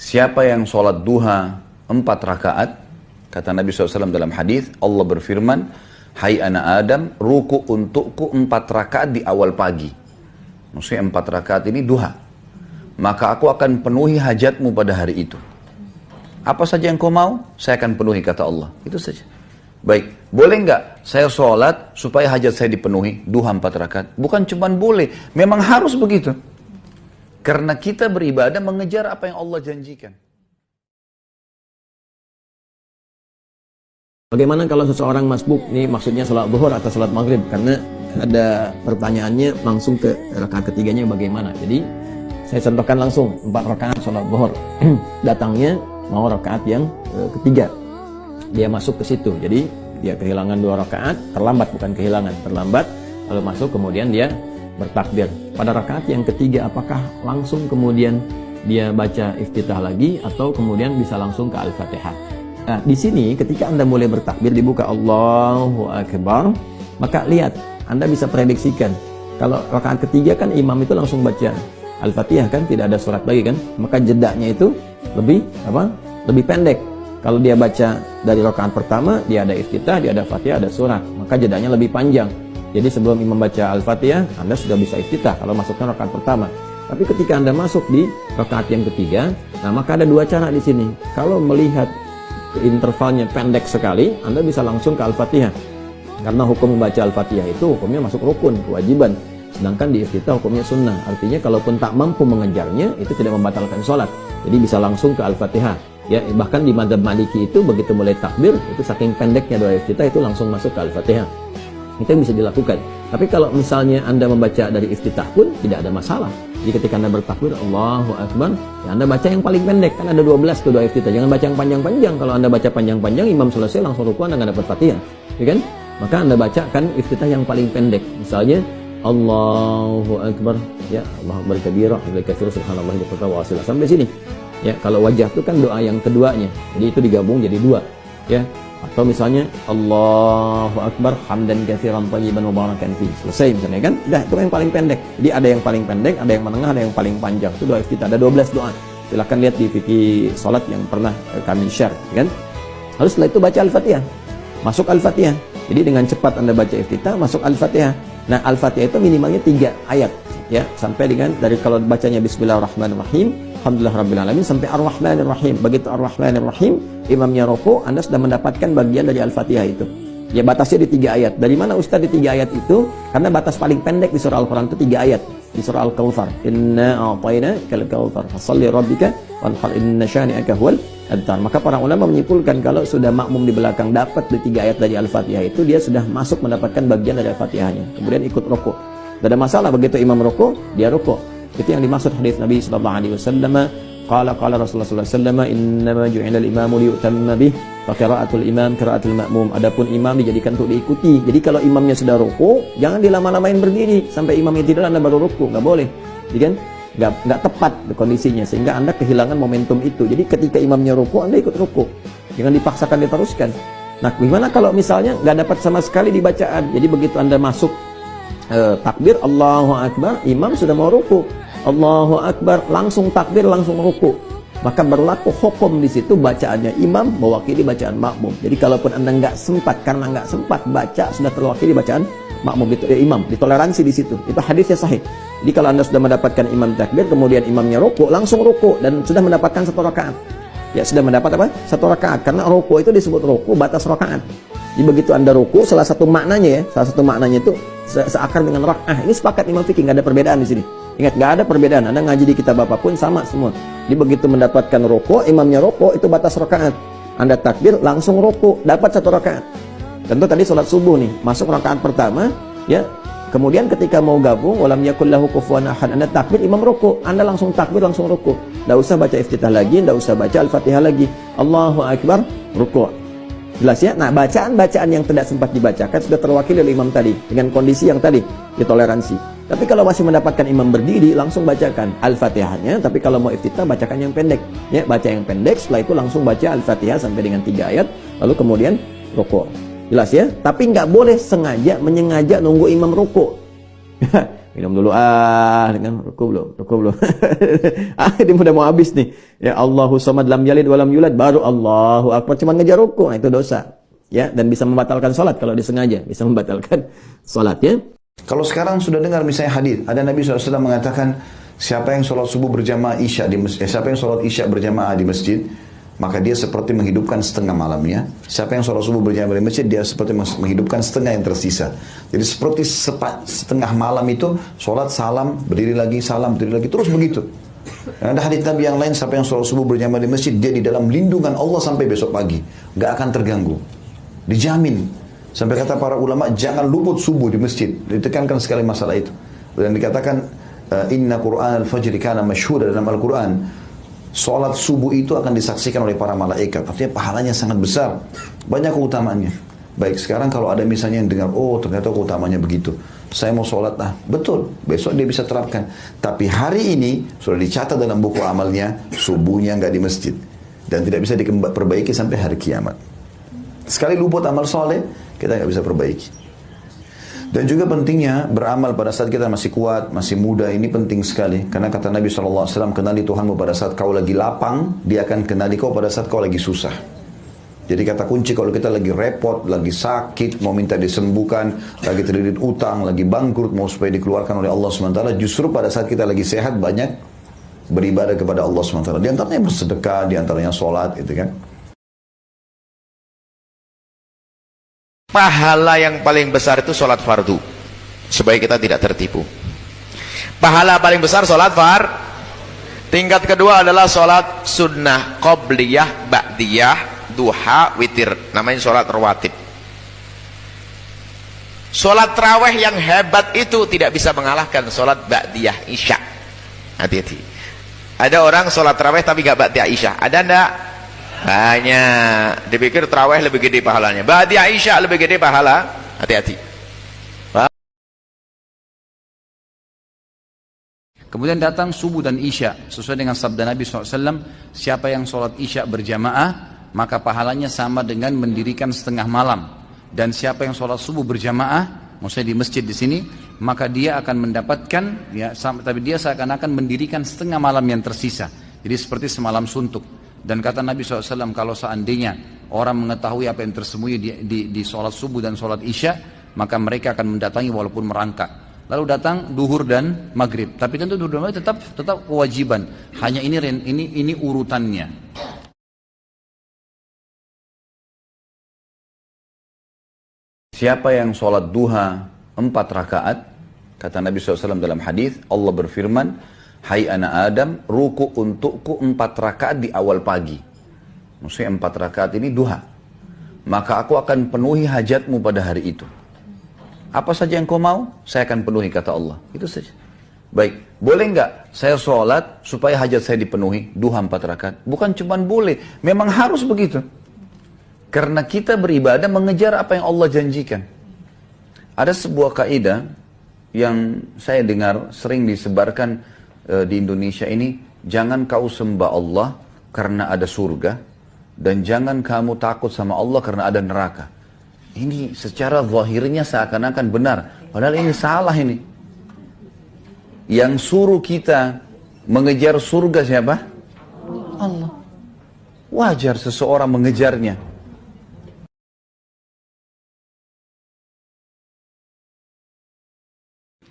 Siapa yang sholat duha 4 rakaat, kata Nabi SAW dalam hadis, Allah berfirman, hai anak Adam, ruku untukku 4 rakaat di awal pagi. Maksudnya 4 rakaat ini duha. Maka aku akan penuhi hajatmu pada hari itu. Apa saja yang kau mau, saya akan penuhi, kata Allah. Itu saja. Baik, boleh nggak saya sholat supaya hajat saya dipenuhi, duha 4 rakaat? Bukan cuma boleh, memang harus begitu. Karena kita beribadah mengejar apa yang Allah janjikan. Bagaimana kalau seseorang masbuk, nih maksudnya salat zuhur atau salat maghrib? Karena ada pertanyaannya langsung ke rakaat ketiganya bagaimana. Jadi saya contohkan langsung 4 rakaat salat zuhur. Datangnya mau rakaat yang ketiga. Dia masuk ke situ. Jadi dia kehilangan 2 rakaat, terlambat, bukan kehilangan, terlambat, lalu masuk kemudian dia bertakbir. Pada rakaat yang ketiga apakah langsung kemudian dia baca iftitah lagi atau kemudian bisa langsung ke Al-Fatihah? Nah, di sini ketika Anda mulai bertakbir dibuka Allahu Akbar, maka lihat, Anda bisa prediksikan. Kalau rakaat ketiga kan imam itu langsung baca Al-Fatihah kan, tidak ada surat lagi kan, maka jedanya itu lebih lebih pendek. Kalau dia baca dari rakaat pertama, dia ada iftitah, dia ada Fatihah, ada surat, maka jedanya lebih panjang. Jadi sebelum imam baca Al-Fatihah, Anda sudah bisa iftitah kalau masukkan rakaat pertama. Tapi ketika Anda masuk di rakaat yang ketiga, nah maka ada 2 cara di sini. Kalau melihat intervalnya pendek sekali, Anda bisa langsung ke Al-Fatihah. Karena hukum membaca Al-Fatihah itu hukumnya masuk rukun, kewajiban. Sedangkan di iftitah hukumnya sunnah. Artinya kalaupun tak mampu mengejarnya, itu tidak membatalkan sholat. Jadi bisa langsung ke Al-Fatihah. Ya, bahkan di madzhab Maliki itu begitu mulai takbir, itu saking pendeknya doa iftitah itu langsung masuk ke Al-Fatihah. Itu yang bisa dilakukan. Tapi kalau misalnya Anda membaca dari iftitah pun tidak ada masalah. Jadi ketika Anda bertakbir Allahu Akbar, ya Anda baca yang paling pendek. Kan ada 12 tuh doa iftitah. Jangan baca yang panjang-panjang. Kalau Anda baca panjang-panjang, imam selesai langsung ruku, Anda nggak dapat Fatihah. Ya kan? Maka Anda bacakan iftitah yang paling pendek. Misalnya Allahu Akbar, ya Allahu Akbar kabira, Allahu katsir, subhanallah wa bihamdihi, sampai sini. Ya, kalau wajah itu kan doa yang keduanya. Jadi itu digabung jadi 2. Ya. Atau misalnya Allahu Akbar hamdan katsiran thayyiban mubarakan fi. Selesai misalnya kan? Dah, itu yang paling pendek. Jadi ada yang paling pendek, ada yang menengah, ada yang paling panjang. Itu doa iftitah. Ada 12 doa. Silakan lihat di fikih salat yang pernah kami share, kan? Lalu setelah itu baca Al-Fatihah. Masuk Al-Fatihah. Jadi dengan cepat Anda baca iftitah, masuk Al-Fatihah. Nah, Al-Fatihah itu minimalnya 3 ayat, ya, sampai dengan dari kalau bacanya Bismillahirrahmanirrahim, Alhamdulillahirrabbilalamin sampai Ar-Rahmanirrahim. Begitu Ar-Rahmanirrahim, imamnya rukuk, Anda sudah mendapatkan bagian dari Al-Fatihah itu. Ya, batasnya di 3 ayat. Dari mana Ustaz di 3 ayat itu? Karena batas paling pendek di surah Al-Quran itu 3 ayat. Di surah Al-Kautsar, Inna a'tainakal kautsar fasholli rabbika wanhar inna syani'aka huwal abtar. Maka para ulama menyimpulkan kalau sudah makmum di belakang dapat di 3 ayat dari Al-Fatihah itu, dia sudah masuk mendapatkan bagian dari Al-Fatihahnya. Kemudian ikut rukuk. Tidak ada masalah, begitu imam rukuk, dia rukuk. Itu yang dimaksud hadis Nabi sallallahu alaihi wasallam. Qala Rasulullah sallallahu alaihi wasallam, "Innama ju'ila al-imamu liyutamma bih, fa qira'atul imam qira'atul ma'mum." Adapun imam dijadikan untuk diikuti. Jadi kalau imamnya sudah rukuk, jangan dilama-lamain berdiri sampai imamnya tidur Anda baru rukuk, enggak boleh. Jadi kan enggak tepat kondisinya sehingga Anda kehilangan momentum itu. Jadi ketika imamnya rukuk, Anda ikut rukuk. Jangan dipaksakan diteruskan. Nah, gimana kalau misalnya enggak dapat sama sekali di bacaan? Jadi begitu Anda masuk takbir Allahu Akbar, imam sudah mau rukuk. Allahu Akbar, langsung takbir, langsung rukuk. Maka berlaku hukum di situ bacaannya imam mewakili bacaan makmum. Jadi kalaupun Anda nggak sempat, karena nggak sempat baca, sudah terwakili bacaan makmum itu imam. Ditoleransi di situ. Itu hadisnya sahih. Jadi kalau Anda sudah mendapatkan imam takbir, kemudian imamnya rukuk, langsung rukuk dan sudah mendapatkan 1 rakaat. Ya, sudah mendapat apa? 1 rakaat. Karena rukuk itu disebut rukuk batas rakaat. Jadi begitu Anda rukuk, salah satu maknanya itu seakar dengan rak'ah. Ini sepakat imam fikih, nggak ada perbedaan di sini. Ingat, nggak ada perbedaan. Anda ngaji di kitab apapun sama semua. Jadi begitu mendapatkan rukuk, imamnya rukuk, itu batas rakaat. Anda takbir, langsung rukuk, dapat 1 rakaat. Tentu tadi sholat subuh nih, masuk rakaat pertama, ya Kemudian ketika mau gabung, walam yakul lahu kufuwan ahad, Anda takbir, imam ruku, Anda langsung takbir, langsung ruku. Tidak usah baca iftitah lagi, tidak usah baca Al-Fatihah lagi. Allahu Akbar, ruku. Jelas ya? Nah, bacaan-bacaan yang tidak sempat dibacakan sudah terwakili oleh imam tadi dengan kondisi yang tadi, ditoleransi. Tapi kalau masih mendapatkan imam berdiri, langsung bacakan Al-Fatihahnya. Tapi kalau mau iftitah, bacakan yang pendek. Ya, baca yang pendek, setelah itu langsung baca Al-Fatihah sampai dengan 3 ayat, lalu kemudian ruku. Jelas ya? Tapi nggak boleh menyengaja nunggu imam ruku. Minum dulu dengan ruku belum. Ini udah mau habis nih. Ya Allahu samad lam yalid walam yulad, baru Allahu akbar, cuma ngejar ruku. Nah, itu dosa. Ya, dan bisa membatalkan salat kalau disengaja, bisa membatalkan salatnya. Kalau sekarang sudah dengar misalnya hadis, ada Nabi SAW mengatakan, siapa yang sholat subuh berjamaah isya di masjid, siapa yang sholat isya berjamaah di masjid, maka dia seperti menghidupkan setengah malamnya. Siapa yang sholat subuh berjamaah di masjid, dia seperti menghidupkan setengah yang tersisa. Jadi seperti setengah malam itu, sholat, salam, berdiri lagi, salam, berdiri lagi, terus begitu. Dan ada hadits Nabi yang lain, siapa yang sholat subuh berjamaah di masjid, dia di dalam lindungan Allah sampai besok pagi. Gak akan terganggu. Dijamin. Sampai kata para ulama, jangan luput subuh di masjid. Ditekankan sekali masalah itu. Dan dikatakan, Inna Qur'an al-Fajri kana masyhur dalam Al-Quran. Sholat subuh itu akan disaksikan oleh para malaikat. Artinya pahalanya sangat besar. Banyak keutamaannya. Baik, sekarang kalau ada misalnya yang dengar, oh ternyata keutamanya begitu, saya mau sholat, betul, besok dia bisa terapkan. Tapi hari ini sudah dicatat dalam buku amalnya, subuhnya nggak di masjid. Dan tidak bisa diperbaiki sampai hari kiamat. Sekali luput amal soleh, kita nggak bisa perbaiki. Dan juga pentingnya beramal pada saat kita masih kuat, masih muda, ini penting sekali. Karena kata Nabi SAW, kenali Tuhanmu pada saat kau lagi lapang, dia akan kenali kau pada saat kau lagi susah. Jadi kata kunci kalau kita lagi repot, lagi sakit, mau minta disembuhkan, lagi terlilit utang, lagi bangkrut, mau supaya dikeluarkan oleh Allah SWT, justru pada saat kita lagi sehat banyak beribadah kepada Allah SWT. Di antaranya bersedekah, di antaranya sholat, gitu kan. Pahala yang paling besar itu sholat fardu, supaya kita tidak tertipu. Pahala paling besar sholat tingkat kedua adalah sholat sunnah, qobliyah, ba'diyah, duha, witir, namanya sholat rawatib. Sholat tarawih yang hebat itu tidak bisa mengalahkan sholat ba'diyah isya. Hati-hati, ada orang sholat tarawih tapi gak ba'diyah isya, ada enggak? Hanya dipikir tarawih lebih gede pahalanya, ba'diyah isya lebih gede pahala. Hati-hati. Kemudian datang subuh dan isya, sesuai dengan sabda Nabi SAW, siapa yang sholat isya berjamaah, maka pahalanya sama dengan mendirikan setengah malam. Dan siapa yang sholat subuh berjamaah, maksudnya di masjid di sini, maka dia akan mendapatkan, ya, tapi dia seakan-akan mendirikan setengah malam yang tersisa. Jadi seperti semalam suntuk. Dan kata Nabi SAW, kalau seandainya orang mengetahui apa yang tersembunyi di sholat subuh dan sholat isya, maka mereka akan mendatangi walaupun merangkak. Lalu datang duhur dan maghrib. Tapi tentu duhur dan maghrib tetap kewajiban. Hanya ini urutannya. Siapa yang sholat duha 4 rakaat, kata Nabi SAW dalam hadis, Allah berfirman, hai anak Adam, ruku untukku 4 rakaat di awal pagi. Maksudnya 4 rakaat ini duha. Maka aku akan penuhi hajatmu pada hari itu. Apa saja yang kau mau, saya akan penuhi, kata Allah. Itu saja. Baik, boleh nggak saya sholat supaya hajat saya dipenuhi? Duha 4 rakaat. Bukan cuma boleh, memang harus begitu. Karena kita beribadah mengejar apa yang Allah janjikan. Ada sebuah kaidah yang saya dengar sering disebarkan di Indonesia ini, jangan kau sembah Allah karena ada surga, dan jangan kamu takut sama Allah karena ada neraka. Ini secara zahirnya seakan-akan benar, padahal ini salah ini. Yang suruh kita mengejar surga siapa? Allah. Wajar seseorang mengejarnya.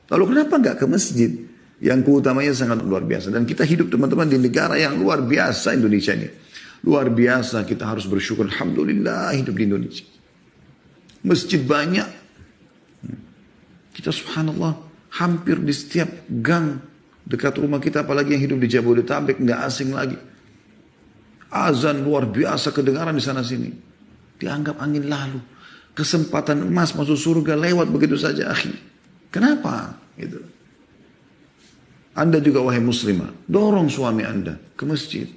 Lalu kenapa nggak ke masjid? Yang keutamanya sangat luar biasa. Dan kita hidup teman-teman di negara yang luar biasa, Indonesia ini. Luar biasa, kita harus bersyukur. Alhamdulillah hidup di Indonesia. Masjid banyak. Kita subhanallah, hampir di setiap gang dekat rumah kita, apalagi yang hidup di Jabodetabek, nggak asing lagi. Azan luar biasa kedengaran di sana sini. Dianggap angin lalu. Kesempatan emas masuk surga lewat begitu saja, akhir. Kenapa? Gitu. Anda juga wahai muslimah, dorong suami Anda ke masjid.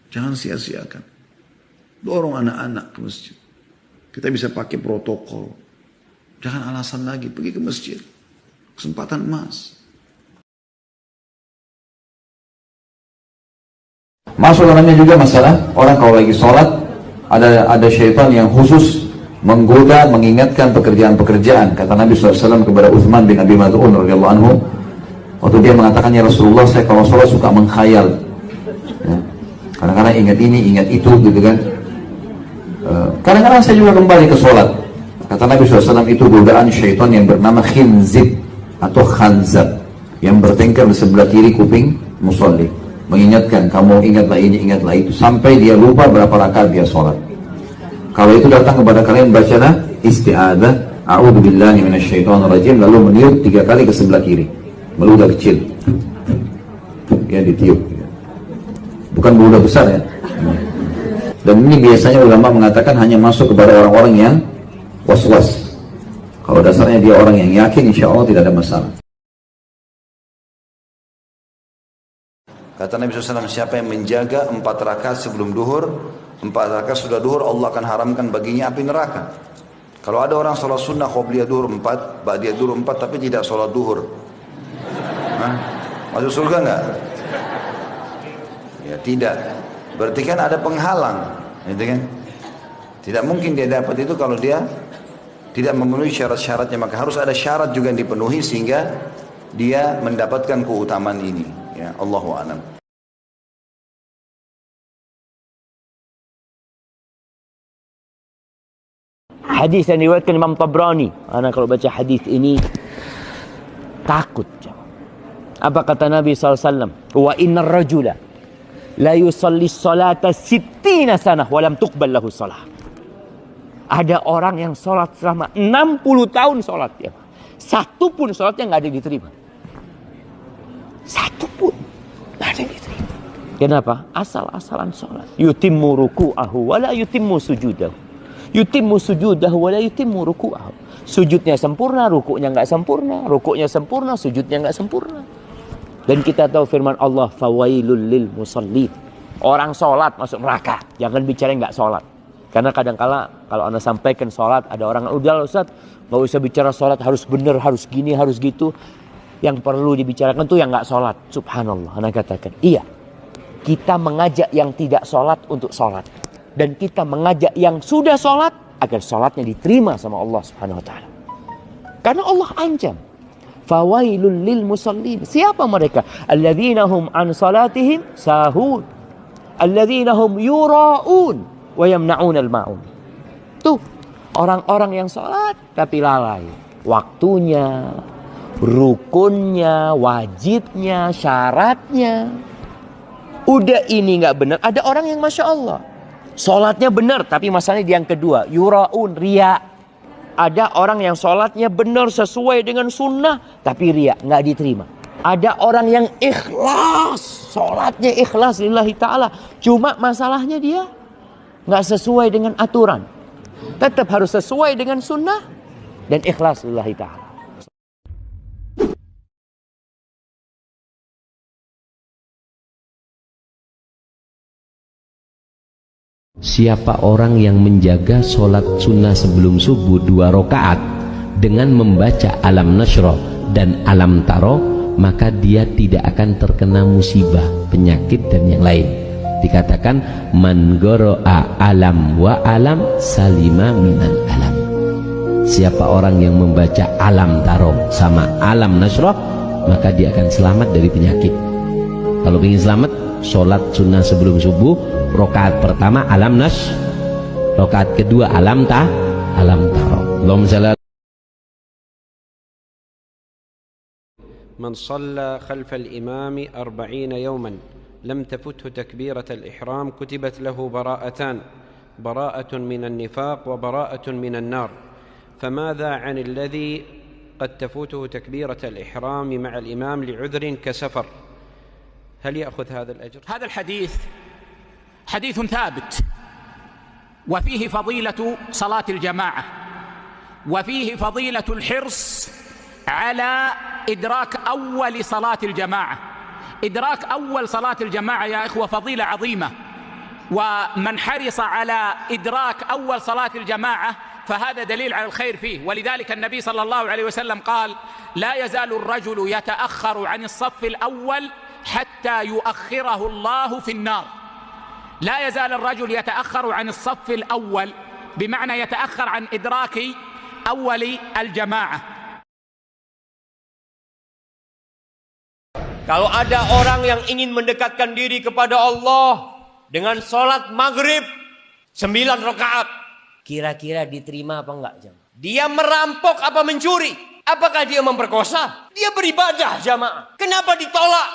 Jangan sia-siakan. Dorong anak-anak ke masjid. Kita bisa pakai protokol. Jangan alasan lagi, pergi ke masjid. Kesempatan emas. Masuk dalamnya juga masalah orang kalau lagi sholat ada syaitan yang khusus menggoda, mengingatkan pekerjaan-pekerjaan. Kata Nabi SAW kepada Uthman bin Abi Mad'un radhiyallahu anhu, waktu dia mengatakan, ya Rasulullah, saya kalau sholat suka mengkhayal. Ya. Kadang-kadang ingat ini, ingat itu, gitu kan. Kadang-kadang saya juga kembali ke sholat. Kata Nabi SAW, itu godaan syaitan yang bernama khinzib atau khanzab, yang bertengkar di sebelah kiri kuping musolli, mengingatkan, kamu ingatlah ini, ingatlah itu, sampai dia lupa berapa rakaat dia sholat. Kalau itu datang kepada kalian, bacalah isti'adzah, a'udzubillahi minasyaitonirrajim, lalu meniup 3 kali ke sebelah kiri, meludah kecil, ya ditiup, bukan meludah besar ya. Dan ini biasanya ulama mengatakan hanya masuk kepada orang-orang yang was-was. Kalau dasarnya dia orang yang yakin, insya Allah tidak ada masalah. Kata Nabi SAW, siapa yang menjaga 4 rakaat sebelum duhur, 4 rakaat sudah duhur, Allah akan haramkan baginya api neraka. Kalau ada orang sholat sunnah qobliyah duhur 4, ba'diyah duhur 4, tapi tidak sholat duhur, masuk surga enggak? Ya tidak. Berarti kan ada penghalang, gitu kan? Tidak mungkin dia dapat itu kalau dia tidak memenuhi syarat-syaratnya. Maka harus ada syarat juga yang dipenuhi sehingga dia mendapatkan keutamaan ini. Ya, Allahu a'lam. Hadis yang diriwayatkan Imam Tabrani. Anak kalau baca hadis ini takut. Apa kata Nabi SAW? Wa innar rajula la yusalli salata 60 sanah wa lam tuqbal lahu salah. Ada orang yang sholat selama 60 tahun sholatnya, satu pun sholatnya nggak ada yang diterima. Satu pun nggak ada yang diterima. Kenapa? Asal-asalan sholat. Yutimmu ruku'ahu wa la yutimmu sujudahu. Yutimmu sujudahu wa la yutimmu ruku'ahu. Sujudnya sempurna, rukuknya nggak sempurna. Rukuknya sempurna, sujudnya nggak sempurna. Dan kita tahu firman Allah, fawailul lil musallin. Orang sholat masuk neraka. Jangan bicara nggak sholat. Karena kadang-kala kalau Anda sampaikan sholat, ada orang, udah Ustaz, nggak usah bicara sholat, harus benar, harus gini, harus gitu. Yang perlu dibicarakan tuh yang nggak sholat. Subhanallah, Anda katakan, iya. Kita mengajak yang tidak sholat untuk sholat. Dan kita mengajak yang sudah sholat agar sholatnya diterima sama Allah Subhanahu Wa Taala. Karena Allah ancam, fawailul lil musallin. Siapa mereka? Alladzina hum an salatihim sahun, alladzina hum yura'un wa yamna'unal ma'un. Tuh, orang-orang yang sholat tapi lalai. Waktunya, rukunnya, wajibnya, syaratnya. Udah ini nggak benar. Ada orang yang Masya Allah, sholatnya benar tapi masalahnya yang kedua, yura'un, riya. Ada orang yang sholatnya benar sesuai dengan sunnah tapi riya, nggak diterima. Ada orang yang ikhlas, sholatnya ikhlas lillahi ta'ala, cuma masalahnya dia nggak sesuai dengan aturan. Tetap harus sesuai dengan sunnah dan ikhlas lillahi ta'ala. Siapa orang yang menjaga sholat sunnah sebelum subuh 2 rakaat dengan membaca alam nasroh dan alam taro, maka dia tidak akan terkena musibah, penyakit dan yang lain. Dikatakan man goro'a alam wa alam salima minan alam. Siapa orang yang membaca alam taro sama alam nasroh, maka dia akan selamat dari penyakit. Kalau ingin selamat, sholat sunnah sebelum subuh, rakaat pertama alam nas, rakaat kedua alam taro. Allahumma shalli. من صلى خلف الإمام 40 يوما لم تفته تكبيرة الإحرام كتبت له براءتان، براءة من النفاق وبراءة من النار. فماذا عن الذي قد تفوته تكبيرة الإحرام مع الإمام لعذر كسفر؟ هل يأخذ هذا الأجر؟ هذا الحديث حديث ثابت، وفيه فضيلة صلاة الجماعة، وفيه فضيلة الحرص على إدراك أول صلاة الجماعة. إدراك أول صلاة الجماعة يا إخوة فضيلة عظيمة، ومن حرص على إدراك أول صلاة الجماعة فهذا دليل على الخير فيه. ولذلك النبي صلى الله عليه وسلم قال: لا يزال الرجل يتأخر عن الصف الأول حتى يؤخره الله في النار. لا يزال الرجل يتأخر عن الصف الأول، بمعنى يتأخر عن إدراك أول الجماعة. Kalau ada orang yang ingin mendekatkan diri kepada Allah dengan sholat maghrib 9 rakaat, kira-kira diterima apa enggak jamaah? Dia merampok apa mencuri? Apakah dia memperkosa? Dia beribadah jamaah. Kenapa ditolak?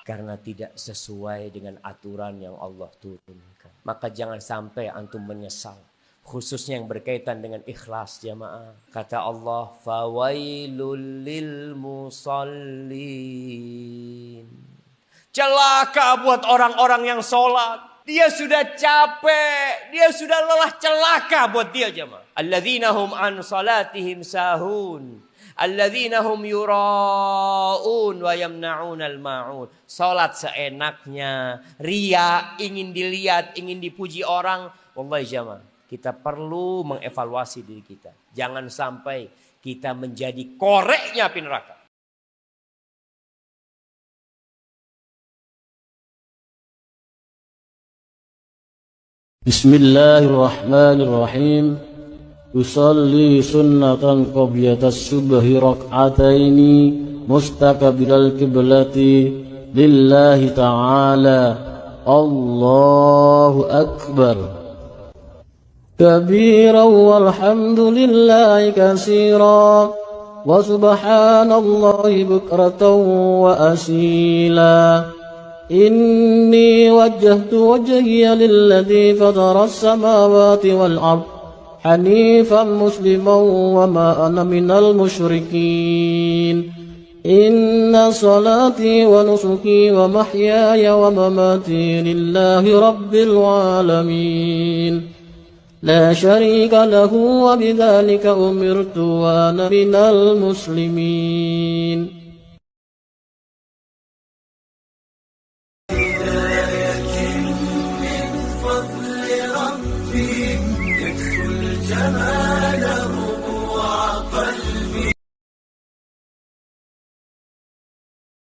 Karena tidak sesuai dengan aturan yang Allah turunkan. Maka jangan sampai antum menyesal. Khususnya yang berkaitan dengan ikhlas jamaah. Kata Allah, fawailul lil musallin. Celaka buat orang-orang yang sholat. Dia sudah capek, dia sudah lelah, celaka buat dia jamaah. Alladzina hum an salatihim sahun. Alladzina hum yura'un wa yamna'unal ma'un. Salat seenaknya, riya, ingin dilihat, ingin dipuji orang. Wallahi jamaah, kita perlu mengevaluasi diri kita. Jangan sampai kita menjadi koreknya api neraka. Bismillahirrahmanirrahim. Usalli sunnatan qabyatas subhi rak'ataini mustaqbilal qiblati lillahi ta'ala. Allahu akbar. كبيرا والحمد لله كثيرا وسبحان الله بكرة وأصيلا إني وجهت وجهي للذي فطر السماوات والأرض حنيفا مسلما وما أنا من المشركين إن صلاتي ونسكي ومحياي ومماتي لله رب العالمين لا شريك له وبذلك أمرت وأنا من المسلمين. من فضل ربي يكفو الجمال